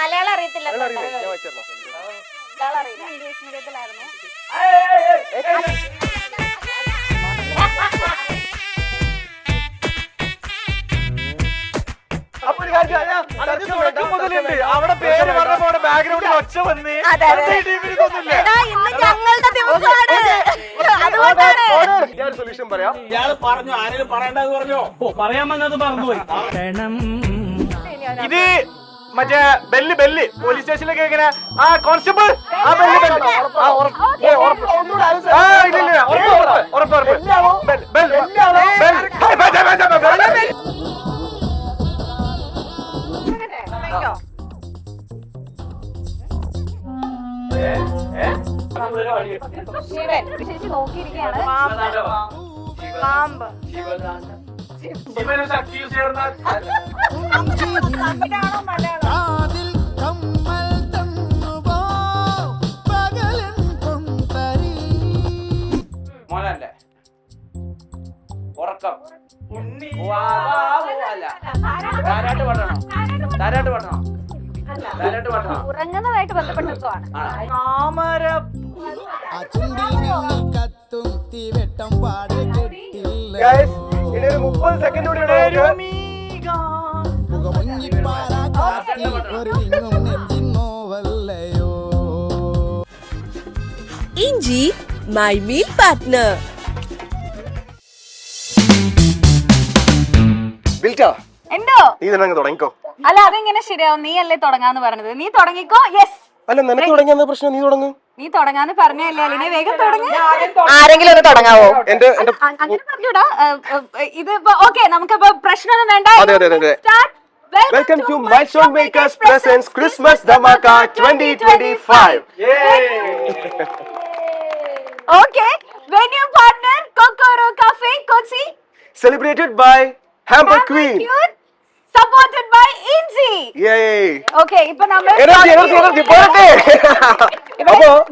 മലയാളം അറിയത്തില്ല. ഇംഗ്ലീഷ് മീഡിയത്തിലായിരുന്നു. അവിടെ പേര് പറഞ്ഞപ്പോ ബാക്ക്ഗ്രൗണ്ടിൽ ഒച്ച വന്ന് ഇന്ന് ഞങ്ങളുടെ ദിവസമാണ്. ഞാൻ സൊല്യൂഷൻ പറയാം. ഇയാള് പറഞ്ഞു ആരെങ്കിലും പറയണ്ടെന്ന് പറഞ്ഞോ? പറയാൻ വന്നത് മറന്നുപോയി. ഇത് മറ്റേ ബെല്ല് പോലീസ് സ്റ്റേഷനിലൊക്കെ എങ്ങനെ ആ കോൺസ്റ്റബിൾ ആ ബെല്ല് ചേച്ചി നോക്കിയിരിക്കുകയാണ്. പാമ്പ് ശിവന് ശക്തി ചേർന്നാൽ തമിഴാണോ മലയാളം? മോനല്ലേ ഉറക്കം ഉറങ്ങുന്നതായിട്ട് ബന്ധപ്പെട്ടതാണ്. ഇനി ഒരു 30 സെക്കൻഡ് കൂടി ഇഞ്ചി മൈ മീൽ പാർട്ട്ണർ. എന്തോ നീ തന്നെ തുടങ്ങിക്കോ. അല്ല അതെങ്ങനെ ശരിയാവും? നീ അല്ലേ തുടങ്ങാന്ന് പറഞ്ഞത്. നീ തുടങ്ങിക്കോ. യെസ്. അല്ല നിനക്ക് തുടങ്ങിയ പ്രശ്നം. നീ തുടങ്ങും. നീ തുടങ്ങാന്ന് പറഞ്ഞല്ലേ? അല്ലെ വേഗം തുടങ്ങ. ആരെങ്കിലും ഒന്ന് തുടങ്ങാവോ? എന്റെ അങ്ങനെ പറഞ്ഞൂടാ. ഇത് ഓക്കെ, നമുക്കിപ്പോ പ്രശ്നമൊന്നും വേണ്ട. Welcome to Milestone Makers presents Christmas Dhamaka 2025. Okay, venue partner Kokoro cafe Kochi, celebrated by Hamper Queen, supported by ഇൻസി. ഓക്കെ, ഇപ്പൊ നമ്മൾ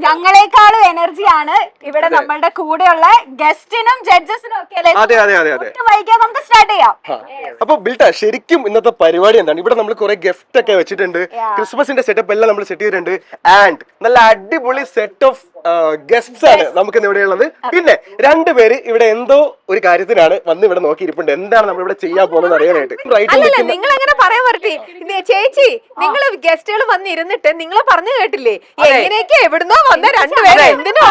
ഞങ്ങളെക്കാളും എനർജിയാണ് ഇവിടെ നമ്മളുടെ കൂടെയുള്ള ഗസ്റ്റിനും ജഡ്ജസിനും ഒക്കെ. വൈകിയാൽ നമുക്ക് സ്റ്റാർട്ട് ചെയ്യാം. അപ്പൊ ബിൽട്ട ശരിക്കും ഇന്നത്തെ പരിപാടി എന്താണ്? ഇവിടെ നമ്മൾ കുറെ ഗിഫ്റ്റ് ഒക്കെ വെച്ചിട്ടുണ്ട്. ക്രിസ്മസിന്റെ സെറ്റപ്പ് എല്ലാം നമ്മൾ സെറ്റ് ചെയ്തിട്ടുണ്ട്. ആൻഡ് നല്ല അടിപൊളി സെറ്റ് ഓഫ് ഗസ്റ്റ്സ് ആണ് നമുക്ക് ഇവിടെ ഉള്ളത്. പിന്നെ രണ്ടുപേര് ഇവിടെ എന്തോ ഒരു കാര്യത്തിനാണ് വന്ന് ഇവിടെ നോക്കിയിരിപ്പുണ്ട്. എന്താണ് നമ്മൾ ഇവിടെ ചെയ്യാൻ പോകുന്നത് അറിയാനായിട്ട്. നിങ്ങൾ അങ്ങനെ പറയാൻ പറ്റി ചേച്ചി? നിങ്ങൾ ഗസ്റ്റുകൾ വന്നിരുന്നിട്ട് നിങ്ങളെ പറഞ്ഞു കേട്ടില്ലേ എങ്ങനെയൊക്കെ എവിടുന്നോ വന്ന രണ്ടുപേരും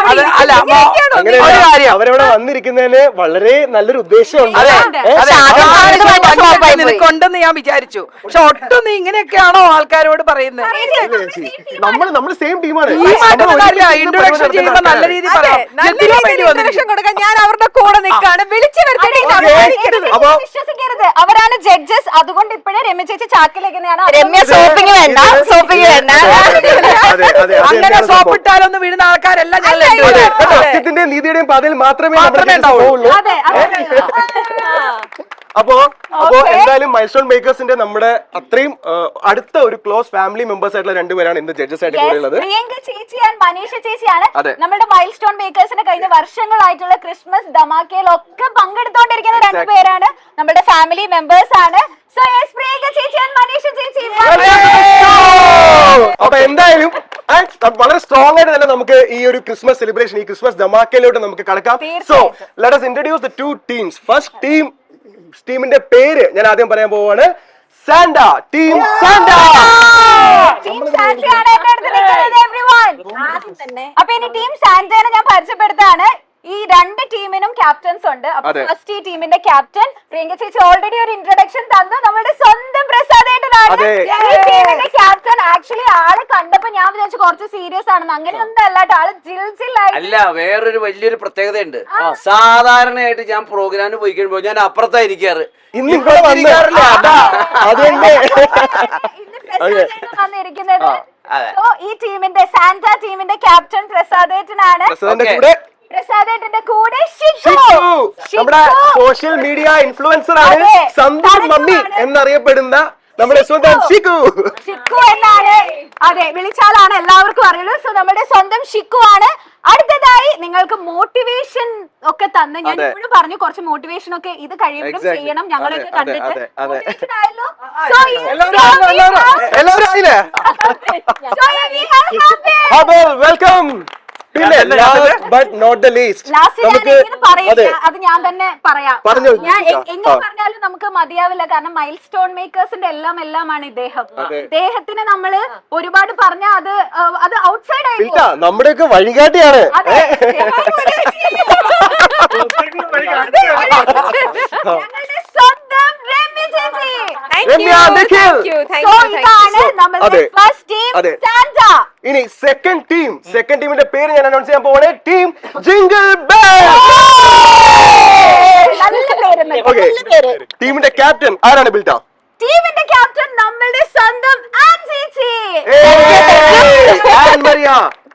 അവരവിടെ വന്നിരിക്കുന്നതിന് വളരെ നല്ലൊരു ഉദ്ദേശമുണ്ട്. നിനക്കൊണ്ടെന്ന് ഞാൻ വിചാരിച്ചു. പക്ഷെ ഒട്ടും നീ ഇങ്ങനെയൊക്കെയാണോ ആൾക്കാരോട് പറയുന്നത്? നമ്മൾ സെയിം ടീമാണ്. ഇൻട്രൊഡക്ഷൻ ചെയ്യുമ്പോ നല്ല രീതിയിൽ കൊടുക്കാൻ ഞാൻ അവരുടെ കൂടെ നിൽക്കാണ്. വിളിച്ചു വിശ്വസിക്കരുത്, അവരാണ് ജഡ്ജസ്. അതുകൊണ്ട് ഇപ്പോഴേ രമ്യ ചേച്ചി ചാക്കിലേക്കാണ്. രമ്യ സോപ്പിങ് വേണ്ട, സോപ്പിങ് വേണ്ട. അങ്ങനെ സോപ്പിട്ടാലൊന്നും വീഴുന്ന ആൾക്കാരെല്ലാം സത്യത്തിന്റെയും നീതിയുടെയും പാതയിൽ മാത്രമേ ഉണ്ടാവുള്ളൂ. അപ്പോ എന്തായാലും മൈൽസ്റ്റോൺ മേക്കേഴ്സിന്റെ നമ്മുടെ അത്രയും അടുത്ത ഒരു ക്ലോസ് ഫാമിലി മെമ്പേഴ്സ് ആയിട്ടുള്ള രണ്ടുപേരാണ് ഇന്ന് ജഡ്ജസ് ആയിട്ട് കൂടെയുള്ളത്. പ്രിയങ്ക ചേച്ചി ആൻഡ് മനീഷ ചേച്ചിയാണ് നമ്മുടെ മൈൽസ്റ്റോൺ മേക്കേഴ്സിന്റെ കഴിഞ്ഞ വർഷങ്ങളായിട്ടുള്ള ക്രിസ്മസ് ധമാക്കയിലൊക്കെ പങ്കെടുത്തോണ്ടിരിക്കുന്ന രണ്ടുപേരാണ്. നമ്മുടെ ഫാമിലി മെമ്പേഴ്സ് ആണ്. സോ യെസ്, പ്രിയങ്ക ചേച്ചി ആൻഡ് മനീഷ ചേച്ചി. അപ്പൊ എന്തായാലും വളരെ സ്ട്രോങ് ആയിട്ട് തന്നെ നമുക്ക് ഈ ഒരു ക്രിസ്മസ് സെലിബ്രേഷൻ, ഈ ക്രിസ്മസ് ധമാക്കയിലോട്ട് നമുക്ക് കടക്കാം. So let us introduce the two teams. First ടീമിന്റെ പേര് ഞാൻ ആദ്യം പറയാൻ പോവാണ്. Santa team. സാന്റ അപ്പൊ ഇനി ടീം സാന്റയെ ഞാൻ പരിചയപ്പെടുത്താണ്. ഈ രണ്ട് ടീമിനും ക്യാപ്റ്റൻസ് ഉണ്ട്. ഫസ്റ്റ് ഈ ടീമിന്റെ ക്യാപ്റ്റൻ പ്രിയങ്ക ചേച്ചി ഓൾറെഡി ഒരു ഇൻട്രൊഡക്ഷൻ തന്നു. നമ്മുടെ സ്വന്തം പ്രസാദേട്ടനാണ് ഈ ടീമിന്റെ ക്യാപ്റ്റൻ. ആക്ച്വലി ആളെ കണ്ടപ്പോ ഞാൻ വിചാരിച്ചു കുറച്ച് സീരിയസ് ആണെന്ന്. അങ്ങനെയൊന്നും അല്ലാട്ടോ, ആള് ജിൽജില്ലായി. അല്ല, വേറൊരു വലിയൊരു പ്രത്യേകതയുണ്ട്. സാധാരണയായിട്ട് ഞാൻ പ്രോഗ്രാമിന് പോയി കഴിയുമ്പോ ഞാൻ അപ്പുറത്തായിരിക്കാറ്. ഇന്ന് വന്നിരിക്കുന്നത് ഈ ടീമിന്റെ സാന്റ ടീമിന്റെ ക്യാപ്റ്റൻ പ്രസാദേട്ടനാണ്. പ്രസാദേട്ടന്റെ കൂടെ നമ്മുടെ സോഷ്യൽ മീഡിയ ഇൻഫ്ലുവൻസർ ആണ്, സന്തൂർ മമ്മി എന്നറിയപ്പെടുന്ന നമ്മുടെ സ്വന്തം ഷിക്കു എന്നാണ്. അതെ, വിളിച്ചാലാണ് എല്ലാവർക്കും അറിയുള്ളൂ. സോ നമ്മുടെ സ്വന്തം ഷിക്കു ആണ്. അടുത്തതായി നിങ്ങൾക്ക് മോട്ടിവേഷൻ ഒക്കെ തന്ന് ഞാൻ ഇപ്പോഴും പറഞ്ഞു കുറച്ച് മോട്ടിവേഷൻ ഒക്കെ ഇത് കഴിയുമ്പോഴും ചെയ്യണം ഞങ്ങളൊക്കെ കണ്ടിട്ട് Motivation ആയല്ലോ? So, എല്ലാവരും ആയില്ലേ? വെൽക്കം. പിന്നെ but not the least last ഞാൻ ഇങ്ങനെ പറയില്ല, അത് ഞാൻ തന്നെ പറയാം. പറഞ്ഞോ. ഞാൻ എങ്ങനെ പറഞ്ഞാലും നമുക്ക് മതിയാവില്ല, കാരണം മൈൽ സ്റ്റോൺ മേക്കേഴ്സിന്റെ എല്ലാമാണ് ഇദ്ദേഹം. ഇദ്ദേഹത്തിന് നമ്മള് ഒരുപാട് പറഞ്ഞാൽ അത് ഔട്ട്സൈഡ് ആയി പോകും. നമ്മുടെയൊക്കെ വഴികാട്ടിയാണ്. ഞങ്ങളുടെ സ്വന്തം രമ്യ ചേച്ചി. ഇതാണ് നമ്മുടെ ഫസ്റ്റ് ടീം സാന്റ. ഇനി സെക്കൻഡ് ടീമിന്റെ പേര് ഞാൻ അനൗൺസ് ചെയ്യാൻ പോവാണ്. Team jingle bell. ടീമിന്റെ ക്യാപ്റ്റൻ ആരാണ് ബിൽട്ട? ടീമിന്റെ ക്യാപ്റ്റൻ നമ്മളുടെ സ്വന്തം ആൻ ചേച്ചി.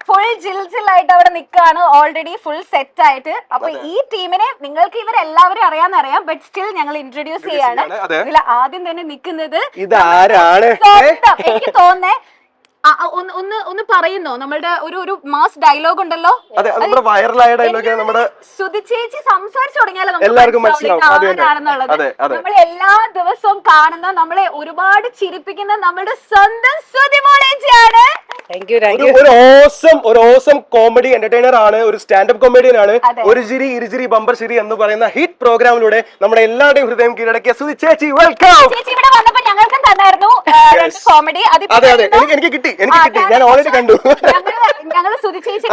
ഫുൾ ജിൽജിലായിട്ട് അവിടെ നിൽക്കുകയാണ്, ഓൾറെഡി ഫുൾ സെറ്റ് ആയിട്ട്. അപ്പൊ ഈ ടീമിനെ നിങ്ങൾക്ക് ഇവരെല്ലാവരും അറിയാം, ബട്ട് സ്റ്റിൽ ഞങ്ങൾ ഇൻട്രൊഡ്യൂസ് ചെയ്യാണ്. ഇതിൽ ആദ്യം തന്നെ നിൽക്കുന്നത് ഇതാരാണ്? എനിക്ക് തോന്നേ ഒന്ന് പറയുന്നോ, നമ്മളുടെ ഒരു മാസ് ഡയലോഗ് ഉണ്ടല്ലോ, വൈറലായ ഡയലോഗ് നമ്മുടെ സുധി ചേച്ചി സംസാരിച്ചു തുടങ്ങിയാലോ എല്ലാവർക്കും മനസ്സിലാവും ആണെന്നുള്ളത്. നമ്മൾ എല്ലാ ദിവസവും കാണുന്ന, നമ്മളെ ഒരുപാട് ചിരിപ്പിക്കുന്ന നമ്മുടെ സ്വന്തം സുധി മോളേജിയാണ്. ഒരു ഓസം കോമഡി എന്റർടൈനർ ആണ്, ഒരു സ്റ്റാൻഡപ്പ് കോമഡിയൻ ആണ്. ഒരു ചിരി ഇരുചിരി ബമ്പർ ചിരി എന്ന് പറയുന്ന ഹിറ്റ് പ്രോഗ്രാമിലൂടെ നമ്മുടെ എല്ലാവരുടെയും ഹൃദയം കീഴടക്കിയ സുധി ചേച്ചി, വെൽക്കം. ചേച്ചി ഇവിടെ വന്നപ്പോ ഞങ്ങൾക്കും തന്നായിരുന്നു കോമഡി. എനിക്ക് കിട്ടി, ഞാൻ ഓൾറെഡി കണ്ടു. ഞങ്ങള് സുധി ചേച്ചി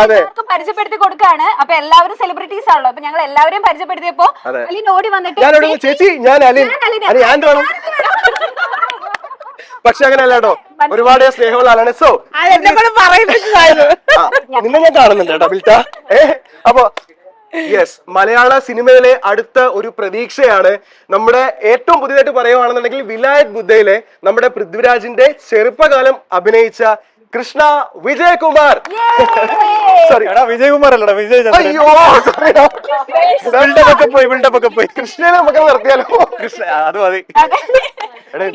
പരിചയപ്പെടുത്തി കൊടുക്കാണ്. അപ്പൊ എല്ലാവരും സെലിബ്രിറ്റീസ് ആണല്ലോ, അപ്പൊ ഞങ്ങൾ എല്ലാവരെയും പരിചയപ്പെടുത്തിയപ്പോ അലിൻ ഓടി വന്നിട്ട് ചേച്ചി ഞാൻ അലിൻ വേണം. പക്ഷെ അങ്ങനെയല്ല കേട്ടോ, ഒരുപാട് സ്നേഹമുള്ള ആളാണ്. സോ നിന്നെ ഞാൻ കാണുന്നുണ്ട് കേട്ടോ ബിൽട്ട. അപ്പൊ യെസ്, മലയാള സിനിമയിലെ അടുത്ത ഒരു പ്രതീക്ഷയാണ്. നമ്മുടെ ഏറ്റവും പുതിയതായിട്ട് പറയുകയാണെന്നുണ്ടെങ്കിൽ വിലായത് ബുദ്ധയിലെ നമ്മുടെ പൃഥ്വിരാജിന്റെ ചെറുപ്പകാലം അഭിനയിച്ച കൃഷ്ണ വിജയകുമാർ. സോറി വിജയകുമാർ അല്ലടാ, വിജയ്. അയ്യോ ബിൽഡപ്പൊക്കെ പോയി. കൃഷ്ണനെ നമുക്ക് നിർത്തിയാലോ? കൃഷ്ണ അത് മതി.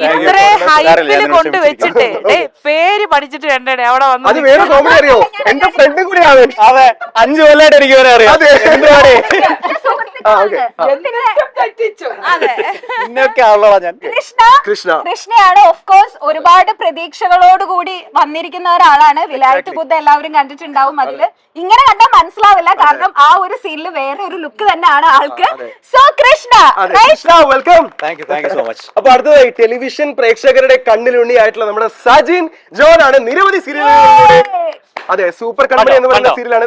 ഇത്രേ ഹൈപ്പില് കൊണ്ട് വെച്ചിട്ട് പേര് പഠിച്ചിട്ട് വേണ്ടേ അവിടെ വന്നു. അത് വേറെ കോമഡി അറിയോ? എന്റെ ഫ്രണ്ടും കൂടിയാണ്. അതെ, 5 കൊല്ലമായിട്ട് എനിക്ക് വരെ അറിയാം. കൃഷ്ണയാണ് ഓഫ് കോഴ്സ്. ഒരുപാട് പ്രതീക്ഷകളോടുകൂടി വന്നിരിക്കുന്ന ഒരാളാണ്. വിലായത്ത് ബുദ്ധ എല്ലാവരും കണ്ടിട്ടുണ്ടാവും. അതില് ഇങ്ങനെ കണ്ടാൽ മനസ്സിലാവില്ല, കാരണം ആ ഒരു സീനിൽ വേറെ ഒരു ലുക്ക് തന്നെയാണ് ആൾക്ക്. So Krishna, welcome. So much. അപ്പൊ അടുത്തതായി ടെലിവിഷൻ പ്രേക്ഷകരുടെ കണ്ണിലുണ്ണി ആയിട്ടുള്ള നമ്മുടെ സജിൻ ജോൺ ആണ്. നിരവധി സീരിയലുകളിലൂടെ, അതെ, സൂപ്പർ കൺമണി എന്ന് പറയുന്ന സീരിയലാണ്.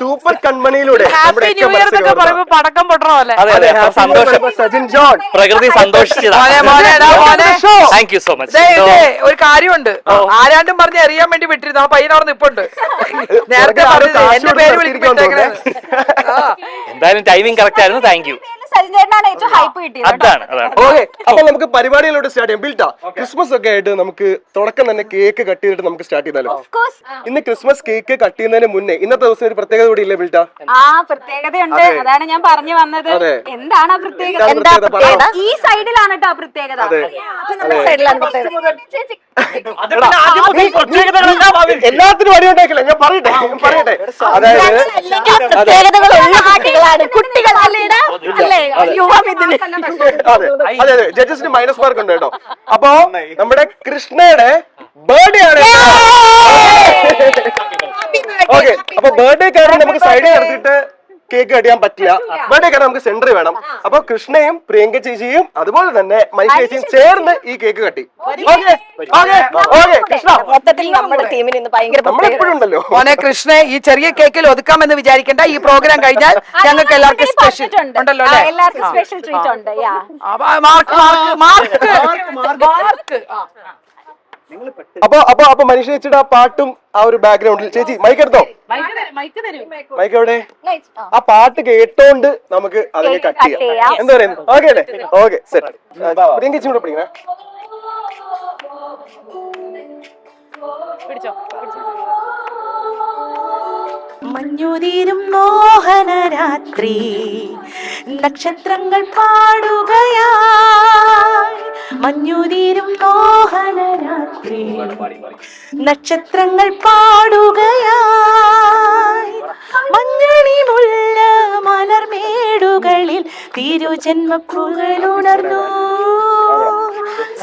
സൂപ്പർ കൺമണിയിലൂടെ പടക്കം പൊട്ടണമല്ലേ? സജിൻ ജോൺ പ്രകൃതി സന്തോഷിച്ചത്. ഒരു കാര്യമുണ്ട്, ആരാണ്ടും പറഞ്ഞ് അറിയാൻ വേണ്ടി വിട്ടിരുന്നു. ആ പയ്യൻ അവിടെ നിപ്പുണ്ട്. നേരത്തെ എന്റെ പേര് വിളിക്കുമ്പോഴത്തേക്ക് എന്തായാലും ടൈമിംഗ് കറക്റ്റ് ആയിരുന്നു. Thank you. അപ്പൊ നമുക്ക് പരിപാടികളോട് സ്റ്റാർട്ട് ചെയ്യാം. ബിൽട്ട, ക്രിസ്മസ് ഒക്കെ ആയിട്ട് നമുക്ക് തുടക്കം തന്നെ കേക്ക് കട്ട് ചെയ്തിട്ട് നമുക്ക് സ്റ്റാർട്ട് ചെയ്താലോ? ഇന്ന് ക്രിസ്മസ് കേക്ക് കട്ട് ചെയ്യുന്നതിന് മുന്നേ ഇന്നത്തെ ദിവസം ഒരു പ്രത്യേകത കൂടി ഇല്ലേ ബിൽട്ട? പ്രത്യേകതയുണ്ട്, അതാണ് ഞാൻ പറഞ്ഞു വന്നത്. എന്താണ് ആ പ്രത്യേകത? ഈ സൈഡിലാണ് കേട്ടോ പ്രത്യേകത. എല്ലാത്തിനും വഴി ഉണ്ടാക്കില്ല, ഞാൻ പറയട്ടെ. അതായത് അതെ, ജഡ്ജസിന് മൈനസ് മാർക്ക് ഉണ്ട് കേട്ടോ. അപ്പൊ നമ്മുടെ കൃഷ്ണയുടെ ബർത്ത്ഡേ ആണ്. ഓക്കെ, അപ്പൊ ബർത്ത്ഡേ കാരണം നമുക്ക് സൈഡിൽ നിർത്തിയിട്ട് കേക്ക് കട്ടിയാൻ പറ്റില്ല. ബർത്ത്ഡേ കാരണം നമുക്ക് സെന്ററിൽ വേണം. അപ്പൊ കൃഷ്ണയും പ്രിയങ്ക ചേച്ചിയും അതുപോലെ തന്നെ മൈക്ക് ചേച്ചിയും ചേർന്ന് ഈ കേക്ക് കട്ടി. കൃഷ്ണ നമ്മളെപ്പോഴും ഉണ്ടല്ലോ മോനെ. കൃഷ്ണ ഈ ചെറിയ കേക്കിൽ ഒതുക്കാമെന്ന് വിചാരിക്കേണ്ട. ഈ പ്രോഗ്രാം കഴിഞ്ഞാൽ ഞങ്ങൾക്ക് എല്ലാവർക്കും സ്പെഷ്യൽ ഉണ്ടല്ലോ അല്ലേ? എല്ലാവർക്കും സ്പെഷ്യൽ ട്രീറ്റ് ഉണ്ട്. അപ്പൊ മനീഷ ചേച്ചിയുടെ ആ പാട്ടും ആ ഒരു ബാക്ക്ഗ്രൗണ്ടിൽ. ചേച്ചി മൈക്ക് എടുത്തോ? മൈക്ക് എവിടെ? ആ പാട്ട് കേട്ടോണ്ട് നമുക്ക് അതിനെ കട്ട് ചെയ്യാം. എന്താ പറയുന്നത്? ഓക്കെ അല്ലേ? Okay, set. പ്രിയങ്ക ചേച്ചി കൂടെ പിടിക്കണേ. മഞ്ഞുതീരും മോഹനരാത്രി, നക്ഷത്രങ്ങൾ പാടുകയായി മഞ്ഞുതീരും മോഹനരാത്രി നക്ഷത്രങ്ങൾ പാടുകയായി മഞ്ഞണി മുല്ല മലർമേടുകളിൽ തിരുജന്മപ്പുകളുണർന്നു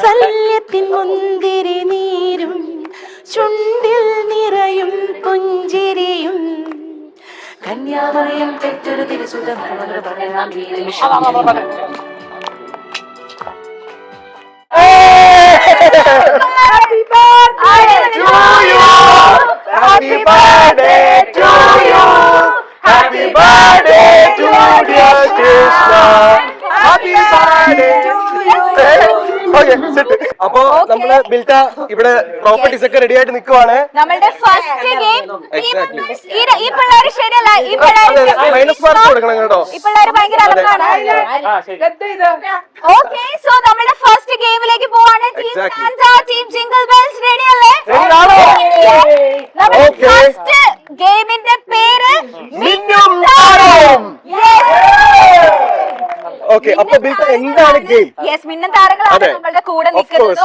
സല്യത്തിൻ മുന്തിരി നീരും ചുണ്ടിൽ നിറയും പുഞ്ചിരിയും കന്യാമറിയം പെറ്റൊരു തിരുസുതം Happy birthday to you. Happy birthday to dear Krishna. Happy birthday to you. Okay, sit. അപ്പോ നമ്മള് ബിൽറ്റ ഇവിടെ പ്രോപ്പർട്ടീസ് ഒക്കെ റെഡി ആയിട്ട് നിൽക്കുവാണ്. നമ്മളുടെ ഫസ്റ്റ് ഗെയിം ഈ പിള്ളേര് ശരിയല്ല, ഈ പിള്ളേര് മൈനസ് മാർക്ക് കൊടുക്കണം കേട്ടോ. ഈ പിള്ളേര് ഭയങ്കര അലക്കാണ്. ഓക്കെ, സോ നമ്മുടെ ഫസ്റ്റ് ഗെയിമിലേക്ക് പോവാണ്. Team Santa, team jingle bells ready അല്ലേ? നമ്മുടെ ഫസ്റ്റ് ഗെയിമിന്റെ പേര് മിന്നും താരം. ഓക്കെ, അപ്പൊ ബിൽറ്റ എന്താണ് ഗെയിം? യെസ്, മിന്നും താരങ്ങളാണ് നമ്മളുടെ കൂടെ നിൽക്കുന്നത്.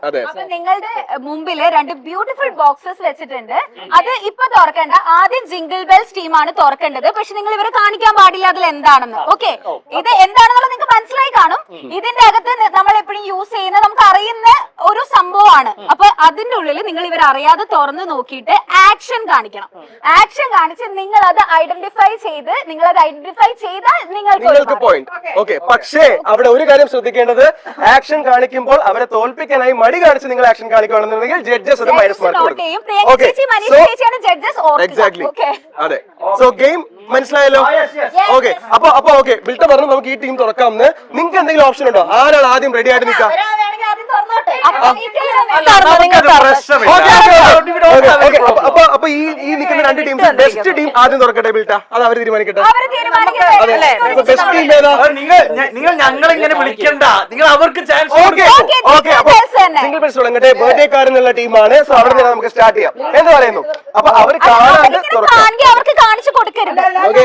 അതെ. അപ്പൊ നിങ്ങളുടെ മുമ്പില് രണ്ട് ബ്യൂട്ടിഫുൾ ബോക്സസ് വെച്ചിട്ടുണ്ട്. അത് ഇപ്പൊ തുറക്കണ്ട, ആദ്യം ജിംഗിൾ ബെൽസ് ടീമാണ് തുറക്കേണ്ടത്. പക്ഷെ നിങ്ങൾ ഇവരെ കാണിക്കാൻ പാടില്ല അതിൽ എന്താണെന്ന്. ഓക്കെ, ഇത് എന്താണെന്നുള്ളത് നിങ്ങൾക്ക് മനസ്സിലായി കാണും. ഇതിന്റെ അകത്ത് നമ്മൾ എപ്പോഴും യൂസ് ചെയ്യുന്ന നമുക്ക് അറിയുന്ന ഒരു സംഭവമാണ്. അപ്പൊ അതിന്റെ ഉള്ളിൽ നിങ്ങൾ ഇവർ അറിയാതെ തുറന്ന് നോക്കിയിട്ട് ആക്ഷൻ കാണിക്കണം. ആക്ഷൻ കാണിച്ച് നിങ്ങൾ അത് ഐഡന്റിഫൈ ചെയ്താൽ നിങ്ങൾക്ക് പോയിന്റ്. ഓക്കെ, പക്ഷേ അവിടെ ഒരു കാര്യം ശ്രദ്ധിക്കേണ്ടത്, ആക്ഷൻ കാണിക്കുമ്പോൾ അവരെ തോൽപ്പിക്കാനായി മടി കാണിച്ച് നിങ്ങൾ ആക്ഷൻ കാണിക്കുകയാണെന്നുണ്ടെങ്കിൽ ജഡ്ജസ് അത് മൈനസ് മാർക്ക് കൊടുക്കും. എക്സാക്ട്ലി, അതെ. സോ ഗെയിം മനസ്സിലായല്ലോ? ഓക്കെ, അപ്പൊ ഓക്കെ, ബിൽറ്റ പറഞ്ഞു നമുക്ക് ഈ ടീം തുറക്കാമെന്ന്. നിങ്ങൾക്ക് എന്തെങ്കിലും ഓപ്ഷൻ ഉണ്ടോ? ആരാണ് ആദ്യം റെഡി ആയിട്ട് നിൽക്കാം? അപ്പൊ ഈ നിൽക്കുന്ന രണ്ട് ടീം, ബെസ്റ്റ് ടീം ആദ്യം തുറക്കട്ടെ ബിൽറ്റ, അത് അവർ തീരുമാനിക്കട്ടെ. ബെസ്റ്റ് ടീം ഏതാ? നിങ്ങൾ ഞങ്ങളെ ഇങ്ങനെ വിളിക്കണ്ട, നിങ്ങൾ അവർക്ക് ചാൻസ്. സിംഗിൾ ബെൽസ് തുടങ്ങട്ടെ. ബർത്ത്ഡേ കാരനുള്ള ടീമാണ്. സോ അവിടെ നിന്ന് നമുക്ക് സ്റ്റാർട്ട് ചെയ്യാം. എന്ന് പറയുന്നു. അപ്പൊ അവർ കാണാണ്ട് തുറക്കാം. അവർക്ക് കാണിച്ചു കൊടുക്കരുത്. ഓക്കെ,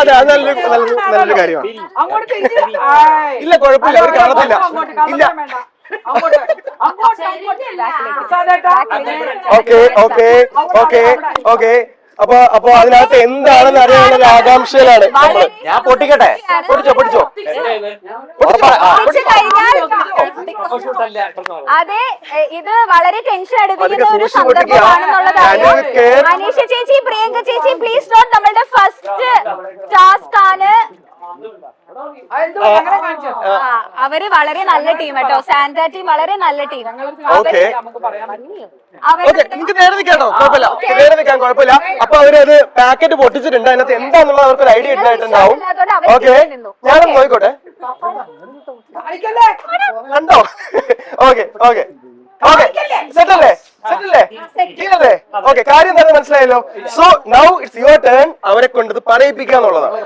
അതെ, അത് നല്ലൊരു കാര്യമാണ്. ഇല്ല, കുഴപ്പമില്ല, അവർ കാണത്തില്ല. ഇല്ല, ഓക്കെ. അപ്പൊ അതിനകത്ത് എന്താണെന്ന് അറിയാനുള്ള ആകാംക്ഷയിലാണ് നമ്മള്. ഞാൻ പൊട്ടിക്കട്ടെ? പൊട്ടിച്ചോ. അതെ, ഇത് വളരെ ടെൻഷൻ അടുപ്പിക്കുന്ന ഒരു സന്ദർഭമാണെന്നുള്ളതാണ്. അനീഷ ചേച്ചി, പ്രിയങ്ക ചേച്ചി, പ്ലീസ് നോട്ട്, നമ്മളുടെ ഫസ്റ്റ് ടാസ്ക് ആണ്. അവര് വളരെ നല്ല ടീം കേട്ടോ, സാന്റ ടീം വളരെ നല്ല ടീം. നിങ്ങൾക്ക് നേരെ നിൽക്കാട്ടോ, കുഴപ്പമില്ല, നേരെ നിൽക്കാൻ കുഴപ്പമില്ല. അപ്പൊ അവരത് പാക്കറ്റ് പൊട്ടിച്ചിട്ടുണ്ട്. അതിനകത്ത് എന്താന്നുള്ളത് അവർക്ക് ഒരു ഐഡിയ ഉണ്ടായിട്ടുണ്ടാവും. ഓക്കെ, ഞാനും നോയിക്കോട്ടെ. കണ്ടോ? ഓക്കെ, സെറ്റല്ലേ? ഓക്കെ, കാര്യം എന്താണെന്ന് മനസ്സിലായല്ലോ. So now it's your turn. അവരെ കൊണ്ടത് പറയിപ്പിക്കാന്നുള്ളതാണ്.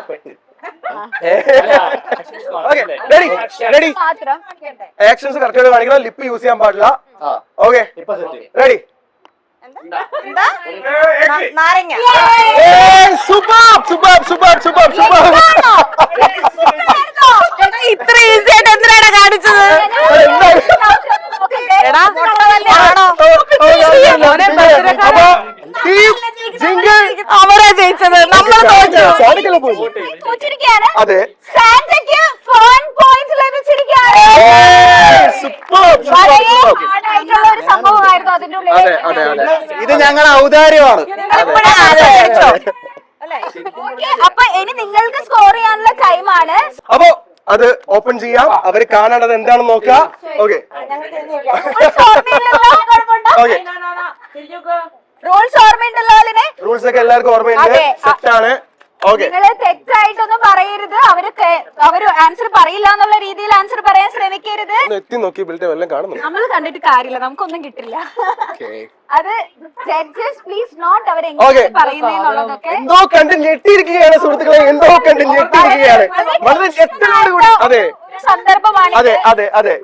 റെഡി? ആക്ഷൻസ് കറക്റ്റ് കാണിക്കണം. ലിപ്പ് യൂസ് ചെയ്യാൻ പാടില്ല. Okay, ready? ഇത്ര ഈസി ആയിട്ട് എന്തിനാണ് കാണിച്ചത്? അവരാ ജയിച്ചത്, നമ്മൾ തോറ്റിരിക്കുകയാണ്. അതെ, സാന്റയ്ക്ക് 1 പോയിന്റ് ലഭിച്ചിരിക്കുകയാണ്. ആയിട്ടുള്ള ഒരു സംഭവമായിരുന്നു അതിന്റെ ഉള്ളിൽ. ഇത് ഞങ്ങളുടെ ഔദാര്യമാണ്. അപ്പൊ ഇനി നിങ്ങൾക്ക് സ്കോർ ചെയ്യാനുള്ള ടൈമാണ്. അപ്പൊ അത് ഓപ്പൺ ചെയ്യാം. അവര് കാണേണ്ടത് എന്താണെന്ന് നോക്കാം. ഓക്കെ, റൂൾസ് ഓർമ്മയുണ്ടല്ലോ അതിന്? റൂൾസ് ഒക്കെ എല്ലാവർക്കും ഓർമ്മയുണ്ട്. സെറ്റാണ്. നിങ്ങള് തെറ്റായിട്ടൊന്നും പറയരുത്. അവര് ആൻസർ പറയില്ല എന്നുള്ള രീതിയിൽ ആൻസർ പറയാൻ ശ്രമിക്കരുത്. എത്തി നോക്കി ബിൽറ്റ് വല്ലതും കാണുന്നു. നമ്മൾ കണ്ടിട്ട് കാര്യമില്ല, നമുക്കൊന്നും കിട്ടില്ല. അത് ജഡ്ജസ് പ്ലീസ് നോട്ട് അവരെങ്ങനെ പറയുന്നതൊക്കെ എന്തോ കണ്ട് ഞെട്ടിയിരിക്കുകയാണ് സുഹൃത്തുക്കളെ, എന്തോ കണ്ട് ഞെട്ടിയിരിക്കുകയാണ്. വളരെ ഞെട്ടലോടുകൂടി. അതെ, സന്ദർഭമാണ്. അതെ.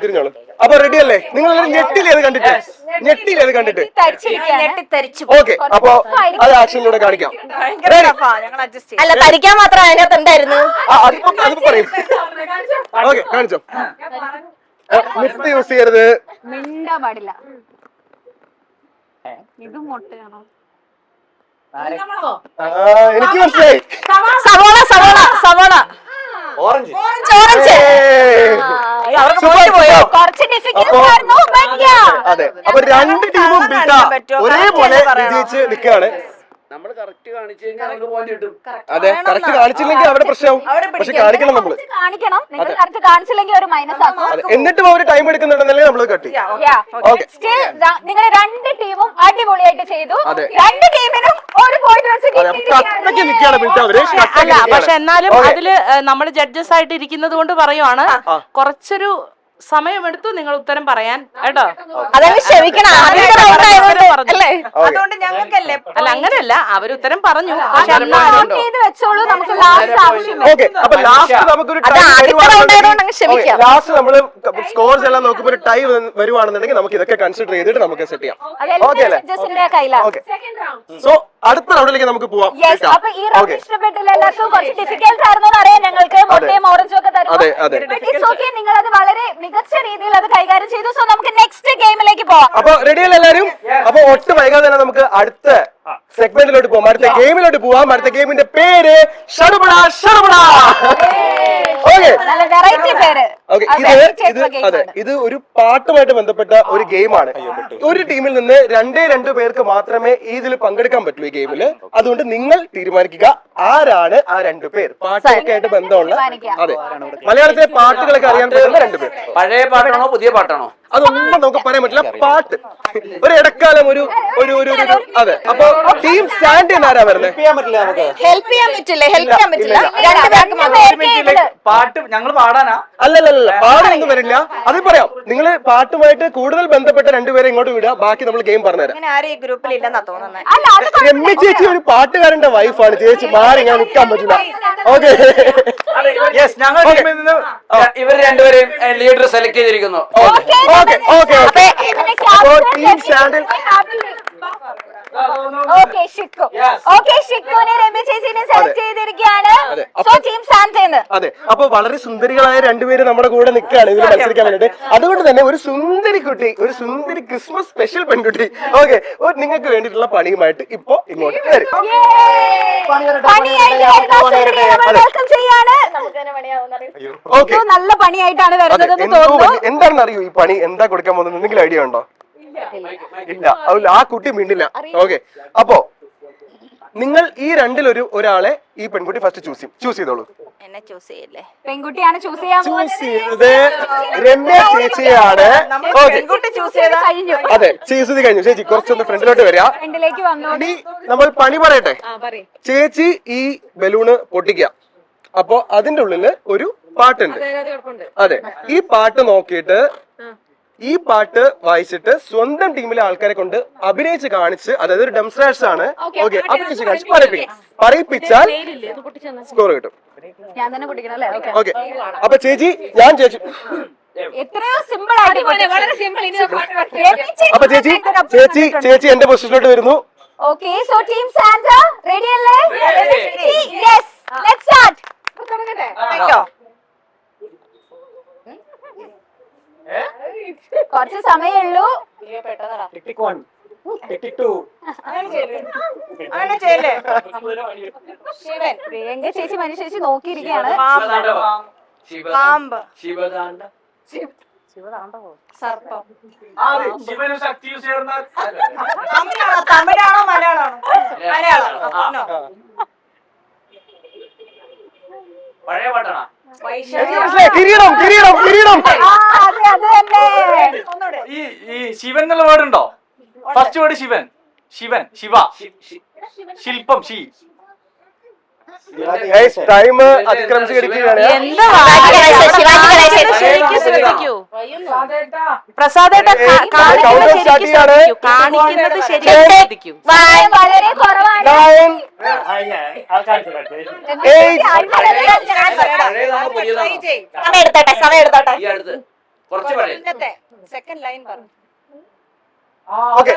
തിരിഞ്ഞോളൂ. അപ്പൊ റെഡി അല്ലേ? നിങ്ങൾ ഞെട്ടില്ലേ അത് കണ്ടിട്ട്? ഞെട്ടിയില്ലേ അത് കണ്ടിട്ട്? ഞെട്ടിത്തരിച്ചു. ഓക്കെ, അപ്പൊ അത് ആക്ഷനിലൂടെ കാണിക്കാം. അല്ല തരിക്കാൻ മാത്രം അതിനകത്ത് ഉണ്ടായിരുന്നു. അതിപ്പോ പറയും. ഓക്കെ, കാണിച്ചോ. മിത്ത് യൂസ് ചെയ്യരുത്. മിണ്ടാൻ പാടില്ല. ഇത് മുട്ടയാണോ? എനിക്ക് മനസ്സിലായി. സവോള സവോള സവോള ഓറഞ്ച്. ഓറഞ്ച്. കുറച്ച് ഡിഫിക്കൽട്ട് ആയിരുന്നു. അതെ, അപ്പൊ രണ്ട് ടീമും ഒരേപോലെ വിജയിച്ച് നിൽക്കുകയാണ്. നമ്മൾ കറക്റ്റ് കാണിച്ചു കഴിഞ്ഞാൽ നമുക്ക് പോയിന്റ് കിട്ടും. അതെ, കറക്റ്റ് കാണിച്ചില്ലെങ്കിൽ അവിടെ പ്രശ്നവും. പക്ഷെ കാണിക്കണം നമ്മള്. കാണിക്കണം. നിങ്ങൾ കറക്റ്റ് കാണിച്ചില്ലെങ്കിൽ ഒരു മൈനസ് ആക്കും. എന്നിട്ടും അവർ ടൈം എടുക്കുന്നുണ്ടെന്നല്ലേ നമ്മൾ കട്ടി. നിങ്ങൾ രണ്ട് ടീമും അടിപൊളിയായിട്ട് ചെയ്തു. രണ്ട് ടീമിനും ഒരു പോയിന്റ് അത്രയ്ക്ക് നിൽക്കുകയാണ് ബിൽട്ട അവര്. അല്ല പക്ഷെ എന്നാലും അതില് നമ്മൾ ജഡ്ജസ് ആയിട്ട് ഇരിക്കുന്നത് കൊണ്ട് പറയുവാണ് കുറച്ചൊരു സമയമെടുത്തു നിങ്ങൾ ഉത്തരം പറയാൻ കേട്ടോ. അതങ്ങ് ക്ഷമിക്കണം. അല്ലേ അതുകൊണ്ട് ഞങ്ങൾക്കല്ലേ. അല്ല അങ്ങനെയല്ല, അവര് ഉത്തരം പറഞ്ഞു. വെച്ചോളൂ, നമുക്ക് ലാസ്റ്റ് ആവശ്യം. ഓക്കെ, അപ്പൊ ലാസ്റ്റ് നമുക്കൊരു ലാസ്റ്റ് നമ്മള് സ്കോർസ് എല്ലാം നോക്കുമ്പോ ഒരു ടൈം വരുവാണെന്നുണ്ടെങ്കിൽ നമുക്ക് ഇതൊക്കെ കൺസിഡർ ചെയ്തിട്ട് നമുക്ക് സെറ്റ് ചെയ്യാം. ഓക്കെ അല്ലേ? ഓക്കെ, സോ അടുത്ത റൗണ്ടിലേക്ക് നമുക്ക് പോവാം. അപ്പൊ ഈ റൗണ്ട് ഇഷ്ടപ്പെട്ടില്ല എല്ലാവർക്കും. കുറച്ച് ഡിഫിക്കൽട്ട് ആയിരുന്നു അറിയാം ഞങ്ങൾക്ക്. മുട്ടയും ഓറഞ്ചും ഒക്കെ തരുന്നു. നിങ്ങൾ അത് വളരെ മികച്ച രീതിയിൽ അത് കൈകാര്യം ചെയ്തു. സോ നമുക്ക് നെക്സ്റ്റ് ഗെയിമിലേക്ക് പോവാം. അപ്പൊ റെഡിയല്ലേ എല്ലാരും? അപ്പൊ ഒട്ടും വൈകാതെ തന്നെ നമുക്ക് അടുത്ത സെഗ്മെന്റിലോട്ട് പോവാം, അടുത്ത ഗെയിമിലോട്ട് പോവാം. അടുത്ത ഗെയിമിന്റെ പേര് ഷടുപട ഷടുപട. ഓക്കെ, നല്ല വെറൈറ്റി പേര്. ഇത് ഒരു പാട്ടുമായിട്ട് ബന്ധപ്പെട്ട ഒരു ഗെയിമാണ്. ഒരു ടീമിൽ നിന്ന് രണ്ടു പേർക്ക് മാത്രമേ ഇതിൽ പങ്കെടുക്കാൻ പറ്റൂ ഈ ഗെയിമില്. അതുകൊണ്ട് നിങ്ങൾ തീരുമാനിക്കുക ആരാണ് ആ 2 പേർ. പാട്ടൊക്കെ ആയിട്ട് ബന്ധമുള്ള, അതെ, മലയാളത്തിലെ പാട്ടുകളൊക്കെ അറിയാൻ പറ്റുന്ന 2 പേർ. പഴയ പാട്ടാണോ പുതിയ പാട്ടാണോ? അതൊന്നും നമുക്ക് പറയാൻ പറ്റില്ല. പാട്ട് ഒരു ഇടക്കാലം ഒരു ഒരു ഒരു അതെ. അപ്പൊ ടീം സ്റ്റാൻഡ് ചെയ്യുന്ന ആരാ വരുന്നത്? ഹെൽപ്പ് ചെയ്യാൻ പറ്റില്ല. പാട്ട് ഞങ്ങൾ പാടാനാ? അല്ലല്ല, പാടൊന്നും വരില്ല. അത് പറയാം. നിങ്ങൾ പാട്ടുമായിട്ട് കൂടുതൽ ബന്ധപ്പെട്ട 2 പേരെ ഇങ്ങോട്ട് വിടുക. ബാക്കി നമ്മൾ ഗെയിം പറഞ്ഞുതരാം. ആരും ഈ ഗ്രൂപ്പിൽ ഇല്ലെന്നാ തോന്നുന്നത്. രമ്യ ചേച്ചി ഒരു പാട്ടുകാരന്റെ വൈഫാണ്. ചേച്ചി മാറി ഞാൻ നിൽക്കാൻ പറ്റില്ല. ഓക്കെ, ഇവർ രണ്ടുപേരെയും ലീഡർ സെലക്ട് ചെയ്തിരിക്കുന്നു. Okay okay okay. ടീം സ്റ്റാൻഡിൽ ഷിക്കുനെ രമ്യ ചേച്ചിനെ സെലക്ട് ചെയ്തിരിക്കുകയാണ്. Team stand. അതെ, അപ്പൊ വളരെ സുന്ദരികളായ 2 പേര് നമ്മുടെ കൂടെ നിൽക്കുകയാണ് ഇതിൽ മത്സരിക്കാൻ വേണ്ടിട്ട്. അതുകൊണ്ട് തന്നെ ഒരു സുന്ദരി കുട്ടി, ഒരു സുന്ദരി ക്രിസ്മസ് സ്പെഷ്യൽ പെൺകുട്ടി, ഓക്കെ, നിങ്ങൾക്ക് വേണ്ടിയിട്ടുള്ള പണിയുമായിട്ട് ഇപ്പൊ ഇങ്ങോട്ട് വരും. നല്ല പണിയായിട്ടാണ് വരുന്നത് തോന്നുന്നു. എന്താണെന്ന് അറിയൂ ഈ പണി? എന്താ കൊടുക്കാൻ പോകുന്നത്? എന്തെങ്കിലും ഐഡിയ ഉണ്ടോ? ഇല്ല, ആ കുട്ടി മിണ്ടില്ല. ഓക്കെ, അപ്പോ നിങ്ങൾ ഈ രണ്ടിലൊരു ഒരാളെ ഈ പെൺകുട്ടി ഫസ്റ്റ് ചൂസ് ചെയ്തോളൂ. എന്നെ ചൂസ് ചെയ്യല്ലേ? പെൺകുട്ടിയാണ് ചൂസ് ചെയ്യാൻ ചെയ്തത് രമ്യ ചേച്ചിയാണ്. അതെ, ചൂസ് ചെയ്ത് കഴിഞ്ഞു. ചേച്ചി കുറച്ചൊന്ന് ഫ്രണ്ടിലോട്ട് വരിക. ഫ്രണ്ടിലേക്ക് വന്നു. ഇനി നമ്മൾ പണി പറയട്ടെ. ചേച്ചി ഈ ബലൂണ് പൊട്ടിക്കുക. അപ്പൊ അതിന്റെ ഉള്ളില് ഒരു പാട്ടുണ്ട്. അതെ, ഈ പാട്ട് നോക്കിയിട്ട് ഈ പാട്ട് വായിച്ചിട്ട് സ്വന്തം ടീമിലെ ആൾക്കാരെ കൊണ്ട് അഭിനയിച്ച് കാണിച്ച്, അതായത് ഒരു ഡെമോൺസ്ട്രേഷൻ ആണ്. ഓക്കെ, അഭിനയിച്ച് കാണിച്ച് പറയിപ്പിച്ചാൽ സ്കോർ കിട്ടും. ഞാൻ തന്നെ കുടിക്കണം അല്ലേ? ഓക്കെ, അപ്പൊ ചേച്ചി ചേച്ചി എത്രയോ സിമ്പിൾ ആയിട്ട്, വളരെ സിമ്പിൾ. അപ്പൊ ചേച്ചി എന്റെ പൊസിഷനിലോട്ട് വരുന്നു. Okay, so team Santa ready അല്ലേ? Yes, let's start. കുറച്ച് സമയമുള്ളൂ. പ്രിയങ്ക ചേച്ചി മനു ചേച്ചി നോക്കിയിരിക്കുകയാണ്. തമിഴാണോ മലയാളമാണോ? പഴയ പാട്ടാണോ? കിരീടം കിരീടം കിരീടം. ഈ ശിവൻ എന്നുള്ള വേർഡ് ഉണ്ടോ? ഫസ്റ്റ് വേർഡ് ശിവൻ, ശിവൻ, ശിവ, ശില്പം, ടൈം അതിക്രമിച്ച് കിടക്കുകയാണ്. കാണിക്കുന്നത് ശരിയായിരിക്കും. വളരെ കുറവാണ്. സമയം എടുത്തോട്ടെ. കുറച്ച് പഴയ സെക്കൻഡ് ലൈൻ പറഞ്ഞു. ഓക്കെ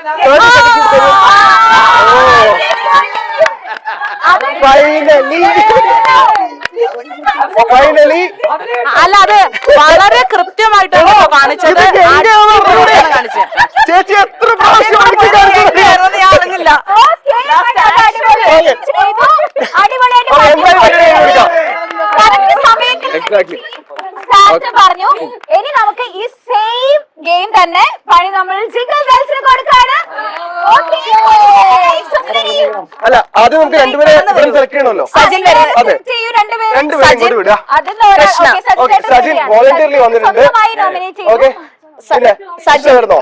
ഫൈനലി അല്ല അത് വളരെ കൃത്യമായിട്ടാണ് കാണിച്ചത്. കാണിച്ചത് ചേച്ചി എത്ര പ്രാവശ്യം ഒളിച്ച് കാണിച്ചത്? ഞാൻ അറിഞ്ഞില്ല. Exactly. പറഞ്ഞു. ഇനി നമുക്ക് ഈ സെയിം ഗെയിം തന്നെ പണി നമ്മൾ ജിഗിൾ ഗേൾസിന് കൊടുക്കാണ്. അല്ല ആദ്യം നമുക്ക് രണ്ടുപേരെ സെലക്ട് ചെയ്യണമല്ലോ. സജിൻ അതെ ചെയ്യൂ രണ്ടുപേരും. രണ്ടുപേരും ഇങ്ങോട്ട് വിടുക. അതിൽ സജിൻ വോളണ്ടിയർലി വന്നിട്ടുണ്ട്. ഓക്കെ പിന്നെ വരുന്നോ?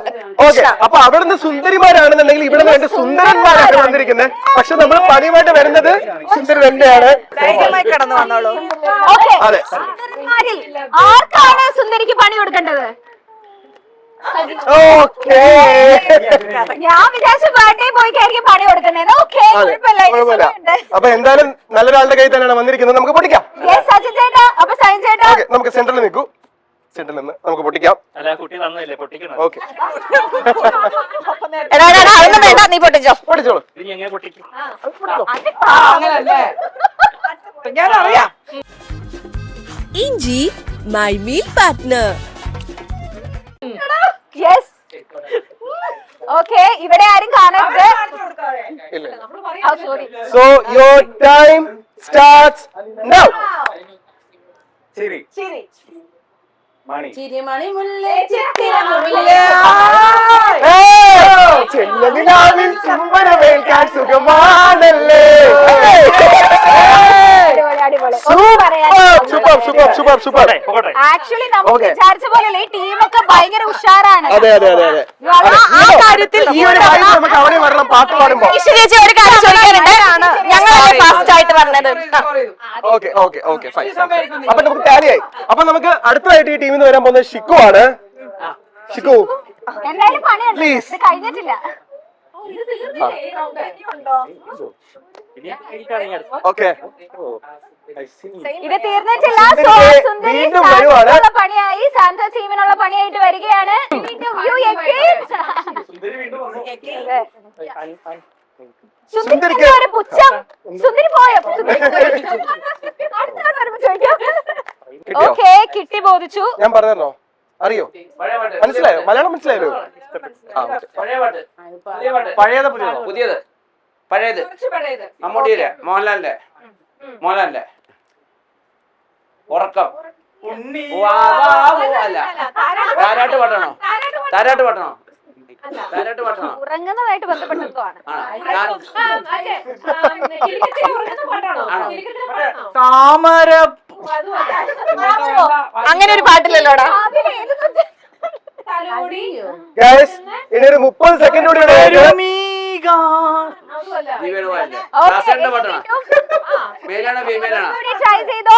ഓക്കെ അപ്പൊ അവിടുന്ന് സുന്ദരിമാരാണെന്നുണ്ടെങ്കിൽ ഇവിടെ വേണ്ട സുന്ദരന്മാരാണ് വന്നിരിക്കുന്നത്. പക്ഷെ നമ്മൾ പണിയുമായിട്ട് വരുന്നത് സുന്ദരി തന്നെയാണ്. കടന്നു വന്നോളൂ. അതെ ആർക്കാണ് സുന്ദരിക്ക് പണി കൊടുക്കേണ്ടത്? ഓക്കെ ഞാൻ വിചാരിച്ചു ബർത്ത്ഡേ പോയിക്കായിരിക്കും പണി കൊടുക്കുന്നത്. ഓക്കെ കുഴപ്പമില്ല. അപ്പൊ എന്തായാലും നല്ലൊരാളുടെ കയ്യിൽ തന്നെയാണ് വന്നിരിക്കുന്നത്. നമുക്ക് പൊട്ടിക്കാം. സജിൻ ചേട്ടാ. അപ്പൊ സജിൻ ചേട്ടാ ഓക്കെ നമുക്ക് സെന്ററിൽ നിൽക്കൂ. സെന്ററിൽ നിന്ന് നമുക്ക് പൊട്ടിക്കാം. ഓക്കെ നീ പൊട്ടിച്ചോ. പൊട്ടിച്ചോളൂ. ഞാൻ അറിയാം. ഇഞ്ചി my meal partner. Yes. Okay ഇവിടെ ആരും കാണരുത്. Sorry. So your time starts now. ചിരിമണി മുല്ലേ ചിത്തിരമുല്ല. ചെല്ലനിലാവിൽ ചുംബനമേൽക്കാൻ സുഖമാണല്ലേ. ആക്ച്വലി നമുക്ക് വിചാരിച്ച പോലെ ഈ ടീമൊക്കെ ഭയങ്കര ഉഷാറാണ്. അതെ അതെ അതെ അതെ ആ കാര്യത്തിൽ ഈ ഒരു വൈബ് നമുക്ക് അവിടെ വരണം. പാട്ട് പാടുമ്പോ ചേച്ചി ഒരു കാര്യം ചോദിക്കാനുണ്ട്. ഞങ്ങളല്ലേ ഫാസ്റ്റ് ആയിട്ട് പറഞ്ഞത്. Okay okay okay fine. അപ്പൊ നമുക്ക് ടാലിയായി. അപ്പൊ നമുക്ക് അടുത്തതായിട്ട് ഈ ടീമിൽ നിന്ന് വരാൻ പോകുന്നത് ഷിക്കു ആണ്. ഷിക്കു എന്തായാലും പണിയുണ്ട്. Please. ഇത് കഴിഞ്ഞിട്ടില്ല. ഓക്കെ ഇത് തീർന്നിട്ടില്ല. സോ സുന്ദരി സുന്ദരി വീണ്ടും വരുവാണ്. സാന്ത്വനുള്ള പണിയായി. സാന്ത ടീമിനുള്ള പണിയായിട്ട് വരികയാണ്. സുന്ദരിക്ക് ഒരു പുച്ഛം. സുന്ദരി പോയോ? ഓക്കെ കിട്ടി ബോധിച്ചു. ഞാൻ പറഞ്ഞോ അറിയോ? മനസ്സിലായോ? മലയാളം മനസ്സിലായോ? പഴയത് പുതിയത് പഴയത് മമ്മൂട്ടിയിലെ മോഹൻലാലിന്റെ ഉറക്കം. അല്ല താരാട്ട് പാട്ടണോ? താരാട്ട് പാട്ടണോ? താരാട്ട് പാട്ടണോ? ഉറങ്ങുന്നതായിട്ട് ബന്ധപ്പെട്ടതാണ്. താമര അങ്ങനെ ഒരു പാട്ടില്ലല്ലോടാ. ഗൈസ് ഇനി ഒരു 30 സെക്കൻഡ് കൂടി ദാസന്റെ പാട്ടണോ? മെയിലാണോ ഫീമെയിലാണോ? ട്രൈ ചെയ്തോ.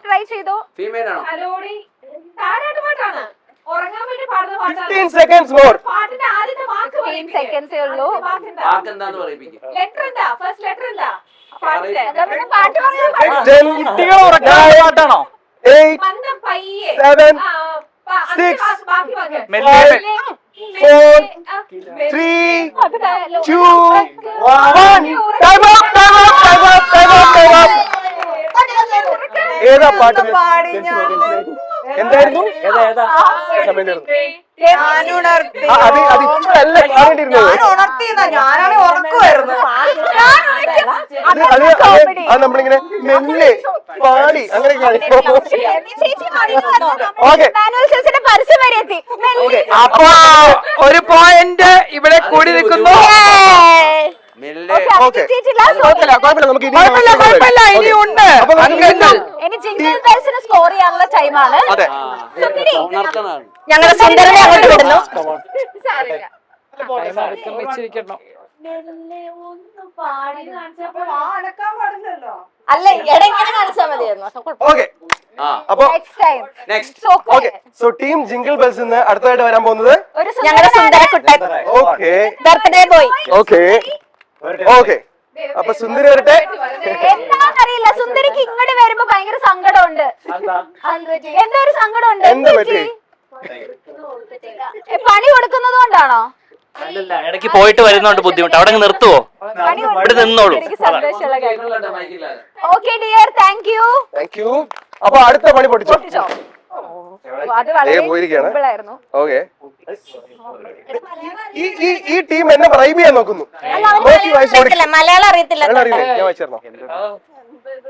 ട്രൈ ചെയ്തോ. ഫീമെയിലാണോ? 15 seconds more. 15 സെക്കൻഡ്സേ ഉള്ളൂ. വാക്കെന്താന്ന് പറയിപ്പിക്കും. പാട്ട് പറയാൻ 10 കുട്ടികളെ ഉറക്കാൻ പാട്ടാണോ? 8 7 6 മെല്ലെ 4 3 2 1 time out time out time out time out time out. ഏതാ പാട്ട്? എന്തായിരുന്നു? സമയം തീർന്നു. അത് ഇപ്പോഴല്ല കാണേണ്ടിയിരുന്നത്. ഞാനാണ് ഉറക്കുമായിരുന്നു. അത് നമ്മളിങ്ങനെ മെല്ലെ പാടി അങ്ങനെ ഓക്കെ. പരസ്യം വരെ എത്തി. അപ്പൊ ഒരു പോയിന്റ് ഇവിടെ കൂടി നിൽക്കുന്നു. മെല്ലെ ഓക്കെ കുഴപ്പമില്ല നമുക്ക് ഇനി കുഴപ്പമില്ല ഇനിയുണ്ട്. ഇനി ജിംഗിൾ ബെൽസിന് സ്കോർ ചെയ്യാനുള്ള ടൈമാണ്. അതെ ഉണർത്തണാണ്. ഞങ്ങളുടെ സുന്ദരനെ അങ്ങോട്ട് വിടുന്നു. അല്ല എങ്ങനെ കാണിച്ചാൽ മതിയായിരുന്നു. ഓക്കെ അപ്പൊ next okay so team jingle Bells നിന്ന് അടുത്തതായിട്ട് വരാൻ പോകുന്നത് ഞങ്ങളുടെ സുന്ദര കുട്ടൻ okay birthday boy. Okay okay അപ്പൊ സുന്ദരി വരട്ടെ. എന്താണെന്നറിയില്ല സുന്ദരിക്ക് ഇങ്ങോട്ട് വരുമ്പോ ഭയങ്കര സങ്കടമുണ്ട്. എന്തോ ഒരു സങ്കടമുണ്ട്. എന്താ പറ്റി? പണി കൊടുക്കുന്നത് കൊണ്ടാണോ? അല്ലല്ല ഇടയ്ക്ക് പോയിട്ട് വരുന്നോണ്ട് ബുദ്ധിമുട്ട് അവിടെ നിർത്തുവോ ഇവിടെ നിന്നോളൂ എനിക്ക് സന്തോഷമുള്ള കാര്യം. Okay dear, thank you. Thank you. അപ്പൊ അടുത്ത പണി പൊട്ടിച്ചോ. അത് വളരെ പോയിരിക്കുകയാണ്. simple ആയിരുന്നു. ഓക്കെ. ഈ ടീം എന്നെ റൈബ് ചെയ്യാൻ നോക്കുന്നു. മലയാളം അറിയത്തില്ല. ഞാൻ വായിച്ചിരുന്നോ?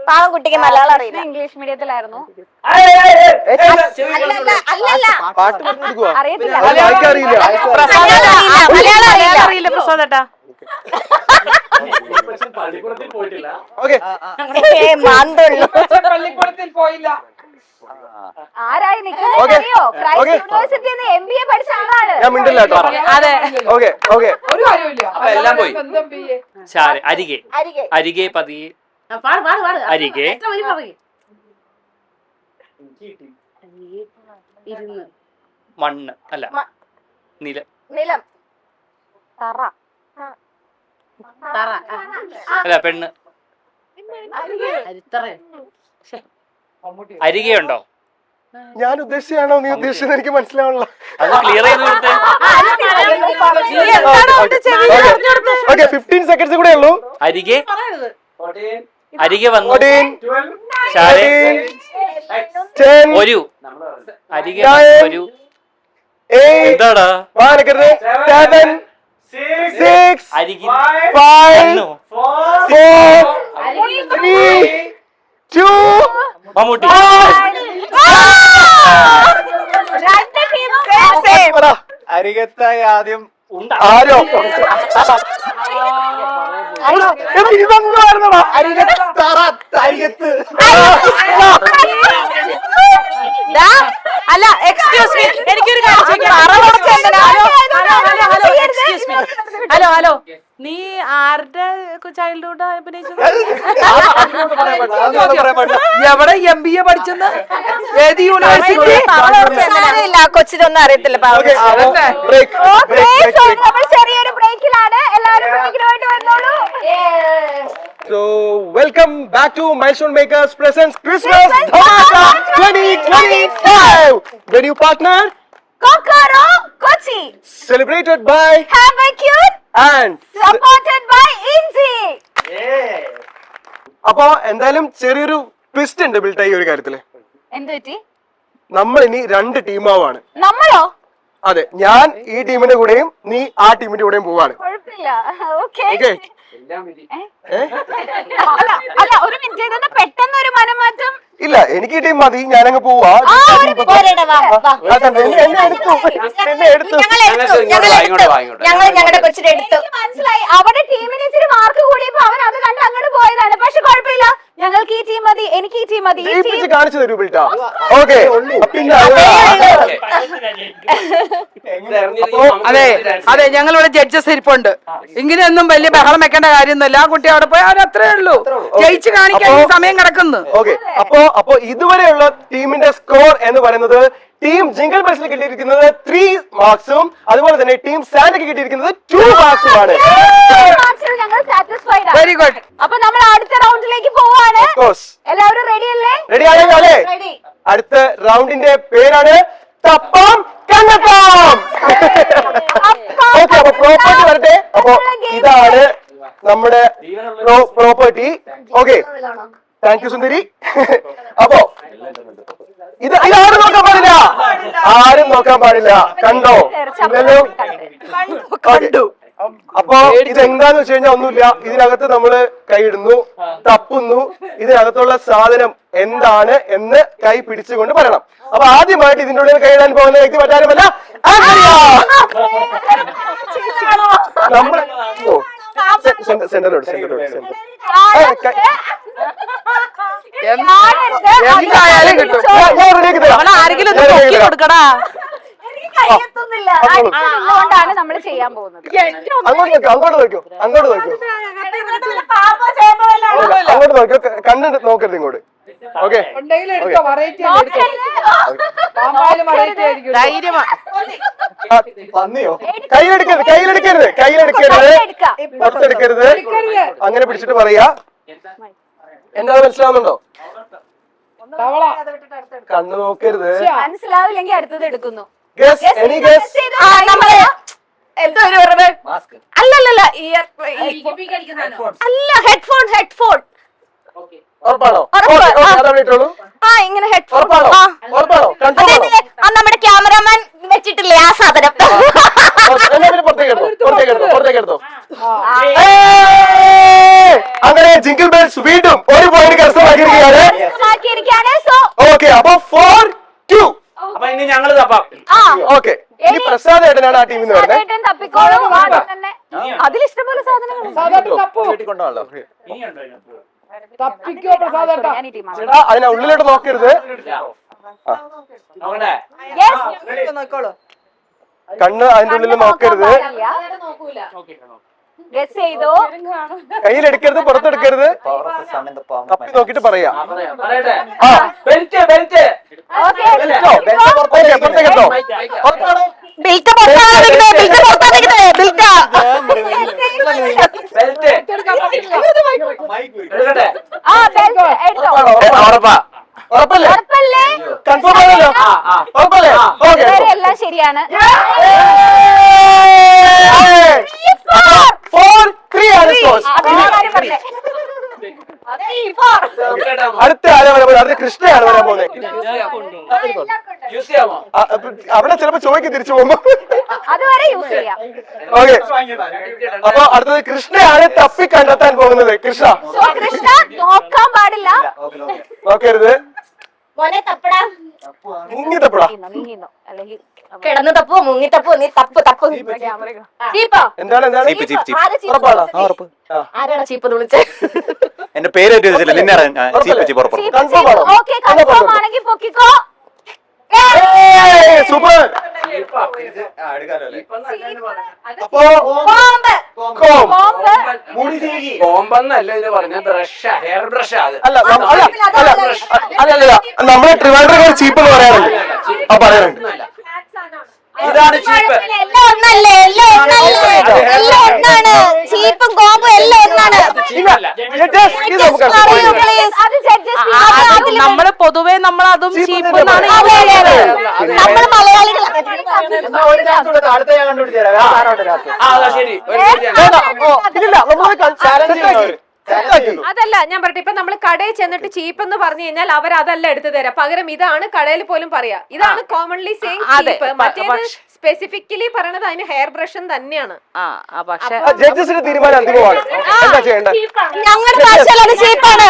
പാവം കുട്ടിക്ക് മലയാളം അറിയില്ല. ഇംഗ്ലീഷ് മീഡിയത്തിലായിരുന്നു. അല്ലല്ല പാട്ട് കൊടുക്കുക. അറിയത്തില്ല. വായിക്കാൻ അറിയില്ല. മലയാളം അറിയില്ല പ്രസാദേട്ടാ. പള്ളിക്കൂടത്തിൽ പോയിട്ടില്ല. ഓക്കെ. പള്ളിക്കൂടത്തിൽ പോയില്ല. ആരായി നിൽക്കുന്നത് Okay. അറിയോ? Christ Okay. യൂണിവേഴ്സിറ്റിയിൽ നിന്ന് MBA പഠിച്ച ആളാണ്. ഞാൻ മിണ്ടില്ല കേട്ടോ. അതെ. Okay okay. ഒരു കാര്യമില്ല. അപ്പൊ എല്ലാം പോയി. സ്വന്തം BA. ശാരി അരികെ അരികെ. അരികെ പതിയെ അരികെ മണ്ണ് അല്ല നില നിലം. തറ. അല്ല പെണ്ണ് അരികെയുണ്ടോ ഞാൻ ഉദ്ദേശിച്ചാണോ നീ ഉദ്ദേശിച്ചത് എനിക്ക് മനസ്സിലാവണല്ലോ. അത് ക്ലിയർ ചെയ്ത് കൊടുത്തേ ഓക്കെ 15 സെക്കൻഡ്സ് കൂടെ ഉള്ളൂ. അരികെ അരികെ വന്നു 14 ശാരി 10 ഒരു അരികെ ഒരു 8 എന്താടാ 7 6 അരികിൽ 5 4 3 2 മമ്മൂട്ടി അരികത്തായി ആദ്യം ഉണ്ട ആരോ അരികത്ത് അല്ല എക്സ്ക്യൂസ് മീ എനിക്കൊരു ഹലോ ഹലോ നീ ആരുടെ ചൈൽഡ്ഹുഡ് അഭിനയിച്ചത് എവിടെ MBA പഠിച്ചെന്ന്? ഏത് യൂണിവേഴ്സിറ്റി? കൊച്ചിനൊന്നും അറിയത്തില്ല. നമ്മൾ ചെറിയൊരു ബ്രേക്കിലാണ്. എല്ലാവരും ബ്രേക്കിനുമായിട്ട് വന്നോളൂ. So welcome back to Milestone Makers presents Christmas Dhamaka 2025. The new partner Kokoro Kochi. celebrated by Habacute. and Supported by Inji. അപ്പൊ എന്തായാലും ചെറിയൊരു ട്വിസ്റ്റ് ഉണ്ട് ബിൽട്ടായി ഒരു കാര്യത്തില്. എന്ത് പറ്റി? നമ്മൾ ഇനി 2 ടീമാവാണ്. നമ്മളോ? അതെ, ഞാൻ ഈ ടീമിന്റെ കൂടെയും നീ ആ ടീമിന്റെ കൂടെയും പോവാണ്. കുഴപ്പമില്ല. ഓക്കെ. ഓക്കെ. അല്ല ഒരു മിനിറ്റ്, ഇതൊന്ന് പെട്ടെന്ന് ഒരു മനംമാറ്റം. ഇല്ല, എനിക്ക് ഈ ടീം മതി, ഞാനങ്ങ് പോവാ. ഞങ്ങളുടെ കൊച്ചിനെ എടുത്തു. മനസ്സിലായി. അവരുടെ ടീമിന് ഇച്ചിരി മാർക്ക് കൂടിയപ്പോ അവൻ അത് കണ്ട് അങ്ങോട്ട് പോയതാണ്. പക്ഷെ കുഴപ്പമില്ല, ഞങ്ങൾക്ക് ഈ ടീം മതി, എനിക്ക് ഈ ടീം മതി. കാണിച്ചു തരൂ ബിൽട്ടാ. ഓക്കെ. അതെ അതെ, ഞങ്ങളിവിടെ ജഡ്ജസ് ഇരിപ്പുണ്ട്. ഇങ്ങനെയൊന്നും വലിയ ബഹളം വെക്കേണ്ട കാര്യമൊന്നുമില്ല. ആ കുട്ടി അവിടെ പോയി അവരത്രേ ഉള്ളൂ. ജയിച്ച് കാണിക്കാൻ സമയം കിടക്കുന്നു. ഓക്കെ. അപ്പോ ഇതുവരെയുള്ള ടീമിന്റെ സ്കോർ എന്ന് പറയുന്നത് ടീം ജിംഗിൾ ബെൽസിന് കിട്ടിയിരിക്കുന്നത് 3 മാർക്സും അതുപോലെ തന്നെ ടീം സാൻഡയ്ക്ക് കിട്ടിയിരിക്കുന്നത് 2 മാർക്സുമാണ്. Very good. അപ്പൊ നമ്മൾ അടുത്ത റൗണ്ടിലേക്ക് പോവാണ്. എല്ലാവരും റെഡി അല്ലേ? റെഡി ആണല്ലേ? അടുത്ത റൗണ്ടിന്റെ പേരാണ് തപ്പം കണ്ണപ്പം. ഓക്കെ, അപ്പൊ പ്രോപ്പർട്ടി വരട്ടെ. അപ്പൊ ഇതാണ് നമ്മുടെ പ്രോപ്പർട്ടി. ഓക്കെ, താങ്ക് യു സുന്ദരി. അപ്പോ ഇത് ആരും നോക്കാൻ പാടില്ല, ആരും നോക്കാൻ പാടില്ല. കണ്ടോ? കണ്ടു. അപ്പൊ ഇതെന്താന്ന് വെച്ച് കഴിഞ്ഞാൽ ഒന്നുമില്ല. ഇതിനകത്ത് നമ്മള് കൈയിടുന്നു, തപ്പുന്നു. ഇതിനകത്തുള്ള സാധനം എന്താണ് എന്ന് കൈ പിടിച്ചുകൊണ്ട് പറയണം. അപ്പൊ ആദ്യമായിട്ട് ഇതിന്റെ ഉള്ളിൽ കൈയിടാൻ പോകുന്ന വ്യക്തി മറ്റാരുമല്ല, നമ്മൾ സെന്ററോട് എന്തായാലും കിട്ടും. ആരെങ്കിലും നോക്കി കൊടുക്കടാ. അതുകൊണ്ടാണ് നമ്മൾ ചെയ്യാൻ പോകുന്നത്. അങ്ങോട്ട് നോക്കൂ. കണ്ടിട്ട് നോക്കരുത് ഇങ്ങോട്ട്. ഓക്കെ, കയ്യിലെടുക്കരുത്, പുറത്തെടുക്കരുത്. അങ്ങനെ പിടിച്ചിട്ട് പറയാ. എന്താ മനസ്സിലാവുന്നുണ്ടോ? കണ്ണു നോക്കരുത്. മനസ്സിലാവില്ലെങ്കിൽ അടുത്തത് എടുക്കുന്നു. എന്താ അവര് പറഞ്ഞത്? അല്ലല്ലല്ല ഇയർ അല്ല ഹെഡ്ഫോൺ ഉറപ്പാണോ? ഉറപ്പ്. Okay, okay, അതവിടെ ഇട്ടോളൂ. ആ ഇങ്ങനെ ഹെഡ്ഫോൺ ഉറപ്പാണോ? ഉറപ്പാണോ? Confirm ആണോ? നമ്മുടെ ക്യാമറമാൻ വെച്ചിട്ടില്ലേ ആ സാധനം എന്നാ പിന്നെ പുറത്തേക്ക് എടുത്തോ. ഏയ്! അങ്ങനെ ജിങ്കിൾ ബെൽസ് വീണ്ടും ഒരു പോയിന്റ് കരസ്ഥമാക്കിയിരിക്കുകയാണ്. ഓക്കെ, അപ്പൊ 4-2. അപ്പൊ ഇനി ഞങ്ങള് തപ്പാം. ഓക്കെ, ഇനി പ്രസാദ് ഏട്ടനാണ് ആ ടീമിൽ നിന്ന് വരുന്നത്. തപ്പിക്കോളും അതിലിഷ്ടംപോലെ സാധനങ്ങൾ തപ്പിക്കോ പ്രസാദേട്ടാ. ചേട്ടാ അതിനെ ഉള്ളിലോട്ട് നോക്കരുത്. നോക്കട്ടെ. കണ്ണ് അതിന്റെ ഉള്ളിൽ നോക്കരുത്. ഗസ് ചെയ്തോ കയ്യിലെടുക്കരുത്, പുറത്തെടുക്കരുത്. തപ്പി നോക്കിട്ട് പറയാ. പറയട്ടെ. ആ, ബെൽറ്റ് ഓക്കെ പുറത്തേക്ക് എടുത്തോ. ഉറപ്പാണോ? ബിൽറ്റ ബിൽറ്റ ബെൽറ്റ് എടുക്കട്ടെ. ആ ബെൽറ്റ് എടുത്തോ ഉറപ്പാ. ഉറപ്പല്ലേ? ഉറപ്പല്ലേ കൺഫേം ആണല്ലോ? ഉറപ്പല്ലേ? ഓക്കെ. വേറെ എല്ലാം ശരിയാണ് 4-3 ആണ് സ്കോർ. അതാണ് കാര്യം പറഞ്ഞേ അടുത്ത ആരാ വരാൻ പോകുന്നത്? അടുത്ത കൃഷ്ണയാണ് വരാൻ പോകുന്നത്. യൂസ് ചെയ്യാമോ? അവിടെ ചിലപ്പോ ചോദിക്കും തിരിച്ചു പോകുമ്പോ. അതുവരെ യൂസ് ചെയ്യാം ഓക്കെ, അപ്പൊ അടുത്തത് കൃഷ്ണയാണ് തപ്പി കണ്ടെത്താൻ പോകുന്നത്. കൃഷ്ണ സോ കൃഷ്ണ നോക്കാൻ പാടില്ല നോക്കരുത്. മോനെ തപ്പടാ മുങ്ങി തപ്പടാ. നീങ്ങുന്നു അല്ലെങ്കിൽ കിടന്ന് തപ്പോ മുങ്ങി തപ്പോ നീ തപ്പ് ചീപ്പോ എന്താണ് ഉറപ്പാണോ? ആരാണ് ചീപ്പ് വിളിച്ചേ? എന്റെ പേര് നിന്നെ കൺഫേം ആണോ? ഓക്കെ കൺഫേം ആണെങ്കിൽ പൊക്കിക്കോ സൂപ്പർ. അപ്പോ കോം. കോമ്പന്നല്ല ഇത് പറഞ്ഞ ബ്രഷ്, ഹെയർ ബ്രഷ്. അത് അല്ല നമ്മളെ ട്രിവാൻഡ്രം ചീപ്പ് എന്ന് പറയാറുണ്ട്. ആ പറയാറുണ്ട്. ഇതാണ് ചീപ്പ്. എല്ലാം ഒന്നല്ലേ എല്ലാം ഒന്നാണ് ചീപ്പും കോമ്പും എല്ലാം ഒന്നാണ് അത് ജഡ്ജസ് നമ്മള് പൊതുവെ നമ്മൾ അതും ചീപ്പ് എന്നാണ് നമ്മൾ മലയാളികൾ ശരി. അതല്ല ഞാൻ പറയട്ടെ, ഇപ്പൊ നമ്മൾ കടയിൽ ചെന്നിട്ട് ചീപ്പ് എന്ന് പറഞ്ഞു കഴിഞ്ഞാൽ അവർ അതല്ല എടുത്തു തരാം. പകരം ഇതാണ് കടയിൽ പോലും പറയാ. ഇതാണ് കോമൺലി സെയിം ചീപ്പ്. മറ്റേത് സ്പെസിഫിക്കലി പറയണത് അതിന് ഹെയർ ബ്രഷ് തന്നെയാണ്. പക്ഷെ ജഡ്ജസിന്റെ തീരുമാനം അന്തിമമാണ്. എന്താ ചെയ്യേണ്ടത്? ഞങ്ങളുടെ ഭാഷയിൽ അത് ചീപ്പാണ്.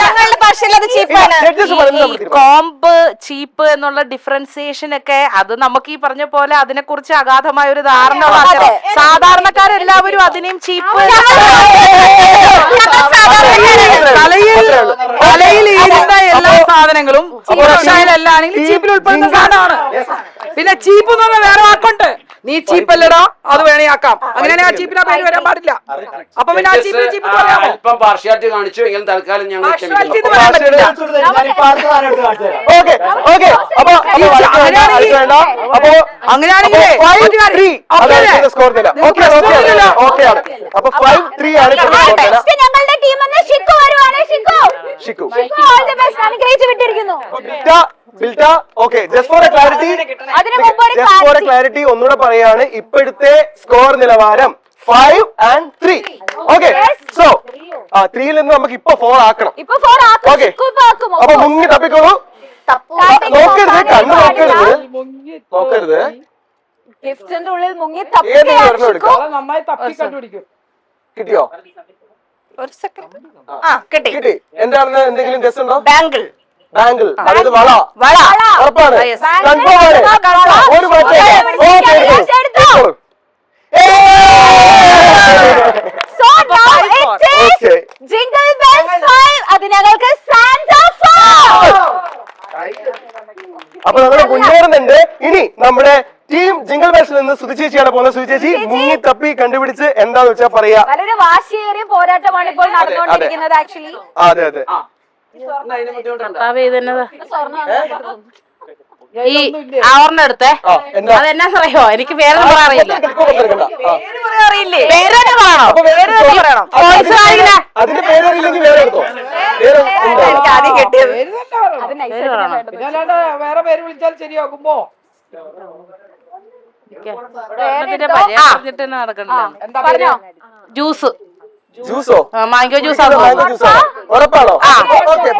ഞങ്ങളുടെ ഭാഷയിൽ അത് ചീപ്പാണ്. ജഡ്ജസ് പറയുന്നത് കോമ്പ് ചീപ്പ് എന്നുള്ള ഡിഫറൻസിയേഷൻ ഒക്കെ അത് നമുക്ക് ഈ പറഞ്ഞ പോലെ അതിനെ കുറിച്ച് അഗാധമായ ഒരു ധാരണ ഉണ്ടാക്കണം. സാധാരണക്കാരെല്ലാവരും അതിനെയും ചീപ്പ് തലയിൽ ഇരുന്ന എല്ലാ സാധനങ്ങളും ചീപ്പിലാണെങ്കിൽ ചീപ്പിൽ ഉൾപ്പെടുന്ന സാധനമാണ്. പിന്നെ ചീപ്പ് എന്ന് പറഞ്ഞാൽ വേറെ വാക്കുണ്ട്. നീ ചീപ്പല്ലടാ, അത് വേണേ ആക്കാം. അങ്ങനെയാണെങ്കിൽ ആ ചീപ്പിന് പേര് വരാൻ പാടില്ല. അപ്പൊ പിന്നെ ആ ചീപ്പിന് ചീപ്പ് പറയാമോ? അല്പം പാർഷ്യാലിറ്റി കാണിച്ചു എങ്കിൽ തൽക്കാലം ഞങ്ങൾ Partiality എന്ന് പറയാൻ പറ്റില്ല. അങ്ങനെയാണെങ്കിലേ സ്കോർ നില. ഓക്കെ ആണ്. അപ്പൊ 5-3 ആണ് ഞങ്ങളുടെ ടീം ഷിക്കു വരുവാണ് ഷിക്കു. ഓൾ ദി ബെസ്റ്റ് അനുഗ്രഹിച്ചു വിട്ടിരിക്കുന്നു okay, just for a clarity ഒന്നുകൂടെ പറയാണ്. ഇപ്പോഴത്തെ സ്കോർ നിലവാരം 5 and 3. ഓക്കെ, സോ 3യിൽ നിന്ന് നമുക്ക് ഇപ്പൊ 4 ആക്കണം. ഇപ്പൊ 4 ആക്കും ഓക്കെ, ഷിക്കു ഇപ്പൊ ആക്കും അപ്പൊ മുങ്ങി തപ്പിക്കോളൂ. നോക്കരുത്, കണ്ണ് നോക്കരുത്. ഗിഫ്റ്റിന്റെ ഉള്ളിൽ മുങ്ങി ഏത് തപ്പിയാണ് ഒരെണ്ണം എടുക്കാം. നന്നായി തപ്പി കണ്ടുപിടിക്കും. കിട്ടിയോ? ഒരു സെക്കൻഡ്. കിട്ടി. കിട്ടി. എന്താണെന്ന് എന്തെങ്കിലും ഗസ് ഉണ്ടോ? ബാങ്കിൾ. ബാങ്കിൾ, അതായത് വള. ഉറപ്പാണ്? Yes. കൺഫേം ആണ്? ഒരു So now it is Jingle Bells 5. അത് ഞങ്ങൾക്ക് Santa 4. അപ്പൊ നമ്മൾ മുന്നേറുന്നുണ്ട്. ഇനി നമ്മുടെ ടീം ജിംഗിൾ ബെൽസിൽ നിന്ന് സുധി ചേച്ചിയാണ് പോകുന്നത്. സുധി ചേച്ചി മുങ്ങി തപ്പി കണ്ടുപിടിച്ച് എന്താന്ന് വെച്ചാ പറയാ. വളരെ വാശിയേറിയ പോരാട്ടമാണ് ഇപ്പോൾ നടന്നുകൊണ്ടിരിക്കുന്നത് ആക്ച്വലി. അതെ അതെ. അതിന് ബുദ്ധിമുട്ടുണ്ട്. ഈ ആവറിന്റെ അടുത്തേ എന്താ അതെന്നാന്നറിയോ? എനിക്ക് വേറെ അറിയില്ല. അറിയില്ലേ? പേരൊക്കെ പറയണോ? പറയണം. അതിന്റെ പേരറിയില്ലെങ്കിൽ വേറെ എടുത്തോ. എനിക്ക് ആദ്യം കിട്ടിയത്. അത് nice ആയിട്ട് വേണ്ടത്. പിന്നെ അല്ലാണ്ട് വേറെ പേര് വിളിച്ചാൽ ശരിയാകുമ്പോ പറഞ്ഞോ ജ്യൂസ് ജ്യൂസോ? മാംഗോ ജ്യൂസ് മാംഗോ ജ്യൂസോ? ഉറപ്പാണോ? ഓക്കെ,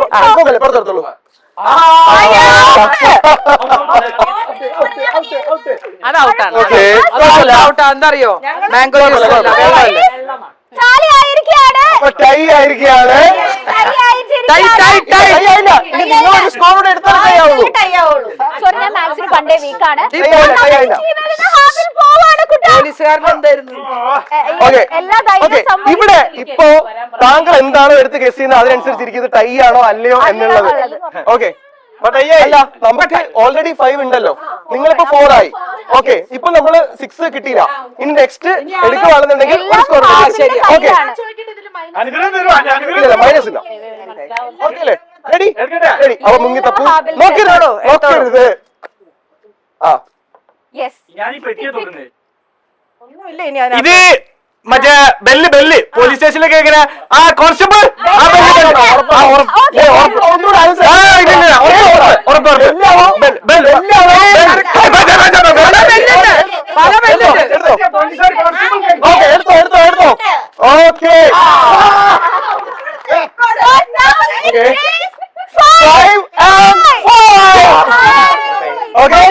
പുറത്തെടുത്തോളൂ. അത് ഔട്ടാണ്. ഓക്കെ, എന്താ അറിയോ, മാംഗോ ജ്യൂസ് ചാലി ആയിരിക്കുകയാണ്. ടൈ ആയിരിക്കുകയാണ്. നിങ്ങളൊരു സ്കോർ കൂടെ എടുത്താൽ ടൈ ആവുള്ളൂ. സോറി, ഞാൻ മാത്സിന് പണ്ടേ വീക്കാണ്. പോലീസുകാരൻ എന്തായിരുന്നു? എല്ലാ ധൈര്യവും ഇവിടെ ഇപ്പോ താങ്കൾ എന്താണോ എടുത്ത് ഗസ് ചെയ്യുന്നത് അതിനനുസരിച്ചിരിക്കും ഇത് ടൈ ആണോ അല്ലയോ എന്നുള്ളത്. ഓക്കെ, അല്ല നമുക്ക് ഓൾറെഡി 5 ഉണ്ടല്ലോ, നിങ്ങളിപ്പോ 4 ആയി. ഓക്കെ, ഇപ്പൊ നമ്മള് 6 കിട്ടിയില്ല. ഇനി നെക്സ്റ്റ് എടുക്കുകയാണെന്നുണ്ടെങ്കിൽ ഒരു സ്കോർ. ഓക്കെ, മൈനസ് ഇല്ല. ഓക്കെ അല്ലേ? റെഡി? റെഡി. അവ മുങ്ങി തപ്പു. നോക്കരുത്. ആ, ഞാൻ ഈ പെട്ടിയെ തുറന്നേ. ഇത് മറ്റേ ബെല്ല് പോലീസ് സ്റ്റേഷനിലൊക്കെ എങ്ങനെ ആ കോൺസ്റ്റബിൾ എടുത്തോ. ഓക്കെ, ഓക്കെ,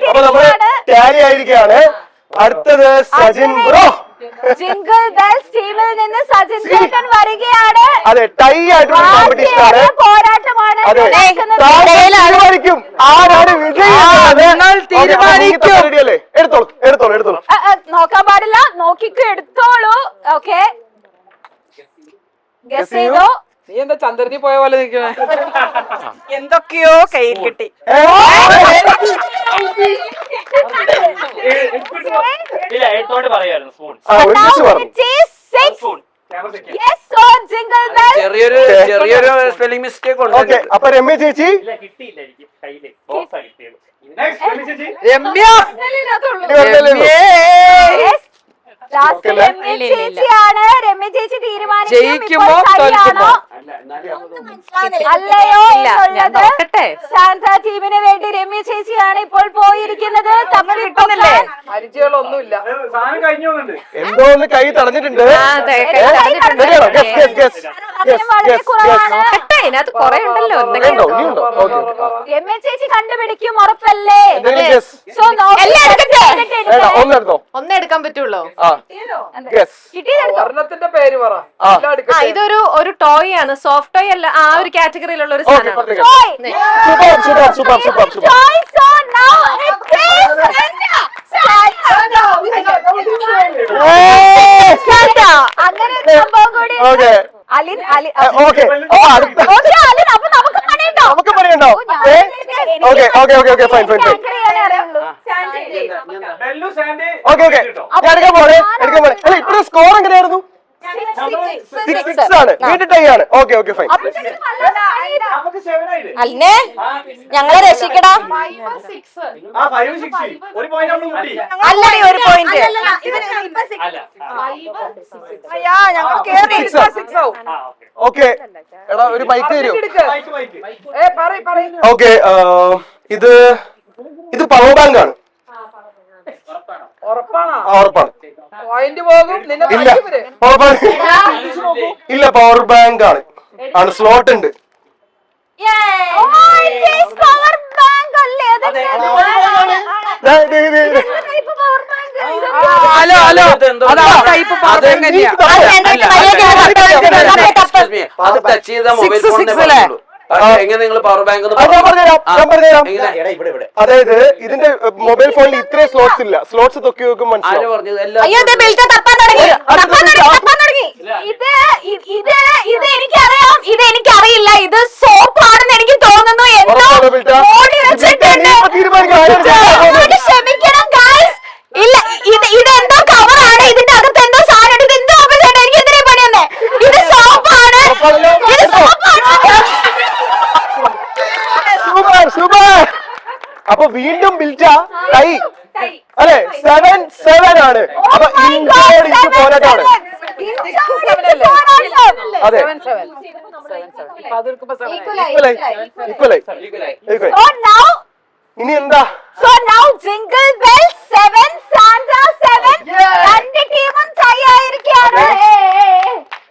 അപ്പൊ നമ്മള് ടാലി ആയിരിക്കാണ്. അടുത്തത് സജിൻ ബ്രോ. ജിംഗിൾ ബെൽസ് ടീമിൽ നിന്ന് സജിൻ ചേട്ടൻ വരികയാണ്. അതെ, ടൈ ആയിട്ടുള്ള കോമ്പറ്റീഷൻ ആണ്. പോരാട്ടമാണ് അതെ, നടക്കുന്നത്. തീരുമാനിക്കും ആരാണ് തീരുമാനിക്കും. എടുത്തോളൂ. നോക്കാൻ പാടില്ല, നോക്കിക്കോ, എടുത്തോളൂ. ഓക്കെ, ഗസ് ചെയ്തോ. നീ എന്താ ചന്ദ്രനി പോയ പോലെ നിൽക്കണേ? എന്തൊക്കെയോ കയ്യിൽ കിട്ടി. ഇല്ല, എടുത്തോണ്ട് പറയായിരുന്നു സ്പൂൺ. ചെറിയൊരു സ്പെല്ലിംഗ് മിസ്റ്റേക്ക് ഉണ്ട്. ഓക്കെ, അപ്പൊ രമ്യ ചേച്ചി ഇല്ല, കിട്ടിയില്ല എനിക്ക് കയ്യില്. ബോക്സാ കിട്ടിയത്. Next, ചേച്ചി. രമ്യ ചേച്ചിയാണ്. രമ്യ ചേച്ചി തീരുമാനിക്കും ജയിക്കുമോ ശരിയാണോ അല്ലയോ എന്നുള്ളത്. നോക്കട്ടെ. ശാന്ത ടീമിന് വേണ്ടി രമ്യ ചേച്ചിയാണ് ഇപ്പോൾ പോയിരിക്കുന്നത്. കിട്ടുന്നില്ലേ? പരിചയങ്ങളൊന്നുമില്ല. സാധനം കഴിഞ്ഞു പോകുന്നുണ്ട്. എന്തോ ഒന്ന് കൈ തടഞ്ഞിട്ടുണ്ട്. വളരെ കുറവാണ്. ഇതിനകത്ത് കൊറേ ഉണ്ടല്ലോ. രമ്യ ചേച്ചി കണ്ടുപിടിക്കും, ഉറപ്പല്ലേ? സോ ഒന്നെടുത്തോ. ഒന്നേ എടുക്കാൻ പറ്റുള്ളൂ. വർണ്ണത്തിന്റെ പേര് പറ. ഇതൊരു ടോയ് ആണ്, സോഫ്റ്റ് ടോയ് അല്ല, ആ ഒരു കാറ്റഗറിയിലുള്ള ഒരു സാധനമാണ്. സൂപ്പർ. അങ്ങനെ സംഭവം കൂടി. അലിൻ ഓക്കെ, അപ്പൊ നമുക്ക് പണിയുണ്ടോ? നമുക്ക് പറയണ്ടോ? Okay, fine. ബെല്ലു സാൻഡി. ഓക്കെ, ഞാൻ എടുക്കാൻ പോലെ. അല്ല, ഇപ്പഴും സ്കോർ എങ്ങനെയായിരുന്നു? 6 ആണ്. വീണ്ടും ടൈ ആണ്. Okay, fine. നമുക്ക് 7 ആയില്ലേ? അലിനെ ഞങ്ങളെ രക്ഷിക്കടാ. ആ 5, 6. ഒരു പോയിന്റ് നമ്മൾ കൂട്ടി. അല്ലടി, ഒരു പോയിന്റ്. അല്ല. ഞങ്ങൾ കേറി 6 ആവും. ഓക്കെ, എടാ ഒരു മൈക്ക് തരുമോ? മൈക്ക്. ഓക്കെ, ഇത് പവർ ബാങ്ക് ആണ്. ഉറപ്പാണോ? ഉറപ്പാണ്. പോയിന്റ് പോകും. നിന്നെ ഇല്ല, പവർ ബാങ്ക് ഇല്ല, പവർ ബാങ്ക് ആണ്. സ്ലോട്ട് ഉണ്ട്. പവർ ബാങ്ക് അല്ലേ? ഹലോ അതാ ടൈപ്പ് പവർ ബാങ്ക് തന്നെയാ. അത് ടച്ച് ചെയ്ത മൊബൈൽ ഫോണിനെ എങ്ങനെ നിങ്ങൾ പവർ ബാങ്ക് ഞാൻ പറഞ്ഞുതരാം. അതായത് ഇതിന്റെ മൊബൈൽ ഫോണിൽ ഇത്രയും സ്ലോട്ട്സ് ഇല്ല. സ്ലോട്ട്സ് തൊക്കി നോക്കും മനസ്സിലാവും. ഇത് എനിക്കറിയാം, ഇത് എനിക്കറിയില്ല. ഇത് സോപ്പാണെന്ന് എനിക്ക് തോന്നുന്നു. ക്ഷമിക്കണം ഗൈസ്. ഇല്ല, ഇതെന്തോ കവറാണ്. ഇതിന്റെ അകത്ത് എന്തോ സാധനം. ഇത് എന്തോ എനിക്ക് എന്തിനാ പണി തന്നെ? ഇത് സോപ്പാണ്. സൂപ്പർ. അപ്പൊ വീണ്ടും ബിൽറ്റ ടൈ അല്ലെ? 7-7 ആണ്. അപ്പൊ ഇന്ത്യയോട് ഇത് പോരാട്ടമാണ്. അതെ, ഈക്വലായി. ഇനി എന്താ? So now Jingle